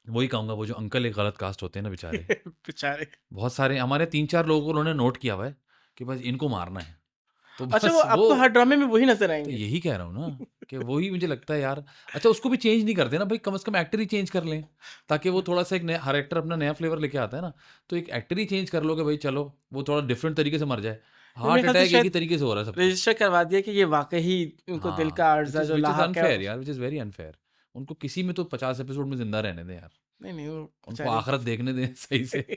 वही कहूँगा वो जो अंकल एक गलत कास्ट होते हैं ना बेचारे, बेचारे। बहुत सारे हमारे 3-4 लोगों को उन्होंने नोट किया हुआ है कि बस इनको मारना है। तो अच्छा, वो बस वो आपको हर ड्रामे में वही नज़र तो आएँगे? यही कह रहा हूँ ना कि वही मुझे लगता है यार। अच्छा उसको भी चेंज नहीं करते ना भाई, कम से कम एक्टर ही चेंज कर लें, ताकि वो थोड़ा-सा एक नया, हर एक्टर अपना नया फ्लेवर लेके आता है ना, तो एक एक्टर ही चेंज कर लो कि भाई चलो वो थोड़ा डिफरेंट तरीके से मर जाए। मेरे हार्ट ख्याल से अटैक एक ही शायद तरीके से हो रहा है सबको। रजिस्टर करवा दिया कि ये वाक़ई इनको दिल हाँ, का अर्ज़ा जो व्हिच इज़ लाहक है। अनफेयर यार, व्हिच इज़ वेरी अनफेयर। उनको किसी में तो 50 एपिसोड में ज़िंदा रहने दें यार। नहीं, नहीं, वो उनको बेचारे आखिरत देखने दें सही से।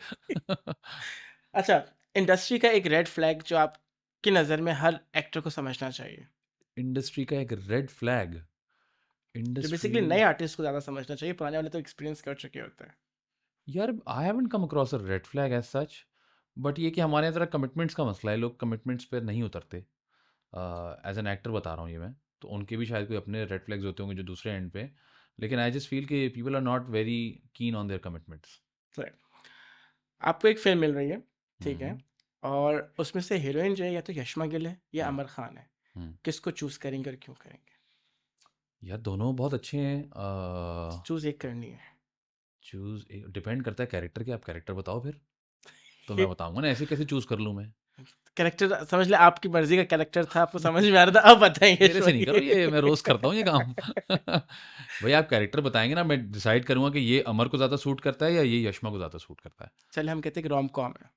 अच्छा, इंडस्ट्री का एक रेड फ्लैग जो आपकी नज़र में हर एक्टर को समझना चाहिए, इंडस्ट्री का एक रेड फ्लैग, जो इंडस्ट्री बेसिकली नए आर्टिस्ट को ज़्यादा समझना चाहिए, पुराने वाले तो एक्सपीरियंस कर चुके होते हैं। यार I haven't come across a red flag as such, but ये कि हमारे यहाँ ज़रा कमिटमेंट्स का मसला है, लोग कमिटमेंट्स पे नहीं उतरते। एज़ एन एक्टर बता रहा हूँ ये मैं, तो उनके भी शायद कोई अपने रेड फ्लैग्स होते होंगे जो दूसरे एंड पे, लेकिन आई जस्ट फ़ील कि people are not very keen on their commitments. Right. आपको एक फ़िल्म मिल रही है, ठीक है? हुँ, और उसमें से हीरोइन जो है या तो यश्मा गिल है या हुँ, अमर खान है। हुँ। किसको चूज़ करेंगे और क्यों करेंगे? यार दोनों बहुत अच्छे हैं। चूज़ एक करनी है। चूज़ डिपेंड करता है कैरेक्टर के, आप कैरेक्टर बताओ फिर, तो मैं बताऊँगा ना, ऐसे कैसे चूज़ कर लूँ मैं? कैरेक्टर समझ लें आपकी मर्ज़ी का कैरेक्टर था, आपको समझ में आ रहा था, अब बताएँगे मेरे यश्मा से नहीं करो ये, मैं रोज़ करता हूँ ये काम। भई आप कैरेक्टर बताएँगे ना, मैं डिसाइड करूँगा कि ये अमर को ज़्यादा सूट करता है या ये यष्मा को ज़्यादा सूट करता है। चलिए हम कहते हैं कि रोम-कॉम है।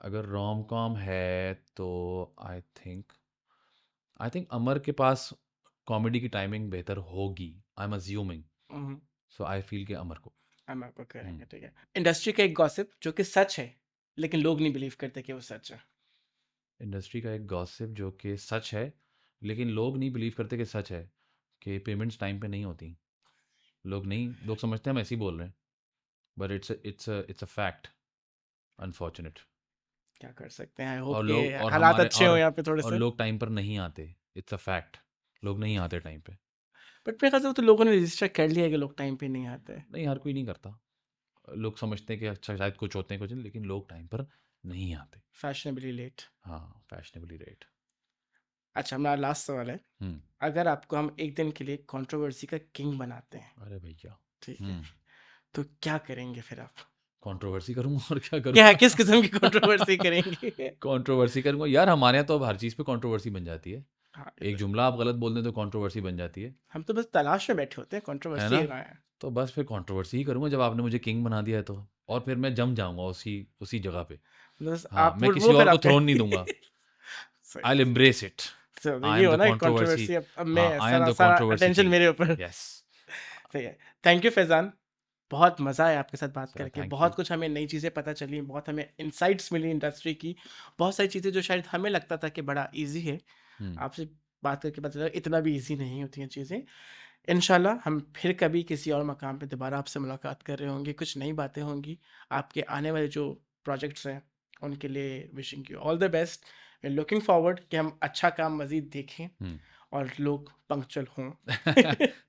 अगर रोम-कॉम है तो आई थिंक अमर के पास कॉमेडी की टाइमिंग बेहतर होगी। I am assuming, hmm, so I feel कि अमर को। हम आपको हुँ। करेंगे, ठीक है। इंडस्ट्री का एक गॉसिप जो कि सच है, लेकिन लोग नहीं बिलीव करते कि वो सच है। इंडस्ट्री का एक गॉसिप जो कि सच है, लेकिन लोग नहीं बिलीव करते कि सच है, कि पेमेंट्स टाइम पे नहीं होती। लोग समझते हैं हम ऐसे ही बोल रहे हैं, but it's a fact, unfortunate. क्या कर सकते हैं, आई होप और कि लोग और हालात हमारे अच्छे हों यहाँ पे और थोड़े-से। लोग टाइम पर नहीं आते, इट्स अ फैक्ट। लोग नहीं आते टाइम पे। बट मेरे ख्याल से वो तो लोगों ने रजिस्टर कर लिया है कि लोग टाइम पे नहीं आते हैं। नहीं, हर कोई नहीं करता। लोग समझते हैं कि अच्छा शायद कुछ होते हैं कुछ नहीं, लेकिन लोग टाइम पर नहीं आते। Fashionably late. हाँ, फैशनेबली रेट। अच्छा, हमारा लास्ट सवाल है, हुँ, अगर आपको हम एक दिन के लिए कंट्रोवर्सी का किंग बनाते हैं, अरे भैया! ठीक है, हुँ, तो क्या करेंगे फिर आप? कंट्रोवर्सी करूँगा और क्या क्या करूँगा? किस किस्म की कंट्रोवर्सी करेंगे? कंट्रोवर्सी करूँगा यार, हमारे यहाँ तो अब हर चीज़ पे कंट्रोवर्सी बन जाती है। हाँ, ये एक तो है। जुमला आप गलत बोल दें तो कंट्रोवर्सी बन जाती हम तो बस तलाश में बैठे होते हैं है कंट्रोवर्सी ना? कहाँ है? तो बस फिर कंट्रोवर्सी ही करूँगा जब आपने मुझे किंग बना दिया है तो। और फिर मैं जम जाऊँगा उसी उसी जगह पे। बस हाँ, आप मैं वो किसी फिर और को आप थ्रोन नहीं दूँगा। सही आई विल है। Embrace it. तो आई ये एम हो द ना एक कंट्रोवर्सी। कंट्रोवर्सी, अब मैं हाँ, आई एम सारा द सारा कंट्रोवर्सी अटेंशन किंग। मेरे ऊपर। येस। सही है। थैंक यू फैज़ान, बहुत मज़ा आया आपके साथ बात सर करके, थैंक बहुत यू। कुछ हमें नई चीज़ें पता चली, बहुत हमें इनसाइट्स मिली इंडस्ट्री की, बहुत सारी चीज़ें जो शायद हमें लगता था कि बड़ा ईज़ी है, हुँ, आपसे बात करके पता चला इतना भी ईज़ी नहीं होती हैं चीज़ें। इंशाल्लाह हम फिर कभी किसी और मकाम पे दोबारा आपसे मुलाकात कर रहे होंगे, कुछ नई बातें होंगी, आपके आने वाले जो प्रोजेक्ट्स हैं, उनके लिए wishing you all the best. We are looking forward कि हम अच्छा काम मज़ीद देखें हुँ। और लोग पंक्चुअल हों।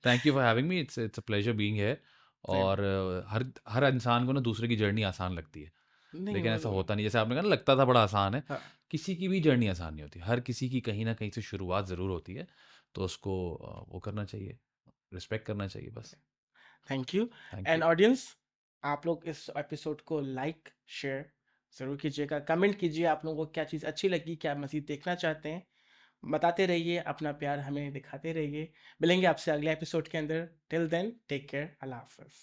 Thank you for having me. It's a pleasure being here. Same. और हर हर इंसान को ना दूसरे की जर्नी आसान लगती है। नहीं लेकिन वो ऐसा तो होता नहीं, जैसे आपने कहा ना लगता था बड़ा आसान है। हाँ, किसी की भी जर्नी आसान नहीं होती। हर किसी की कहीं न कहीं से शुरुआत ज़रूर होती है। तो उसको वो करना चाहिए, रिस्पेक्ट करना चाहिए बस। Thank you thank and you. Audience, आप लोग इस एपिसोड को लाइक, शेयर ज़रूर कीजिएगा, कमेंट कीजिए आप लोगों को क्या चीज़ अच्छी लगी, क्या मज़ीद देखना चाहते हैं। बताते रहिए, अपना प्यार हमें दिखाते रहिए। मिलेंगे आपसे अगले एपिसोड के अंदर। टिल देन टेक केयर, अल्लाह हाफ़िज़।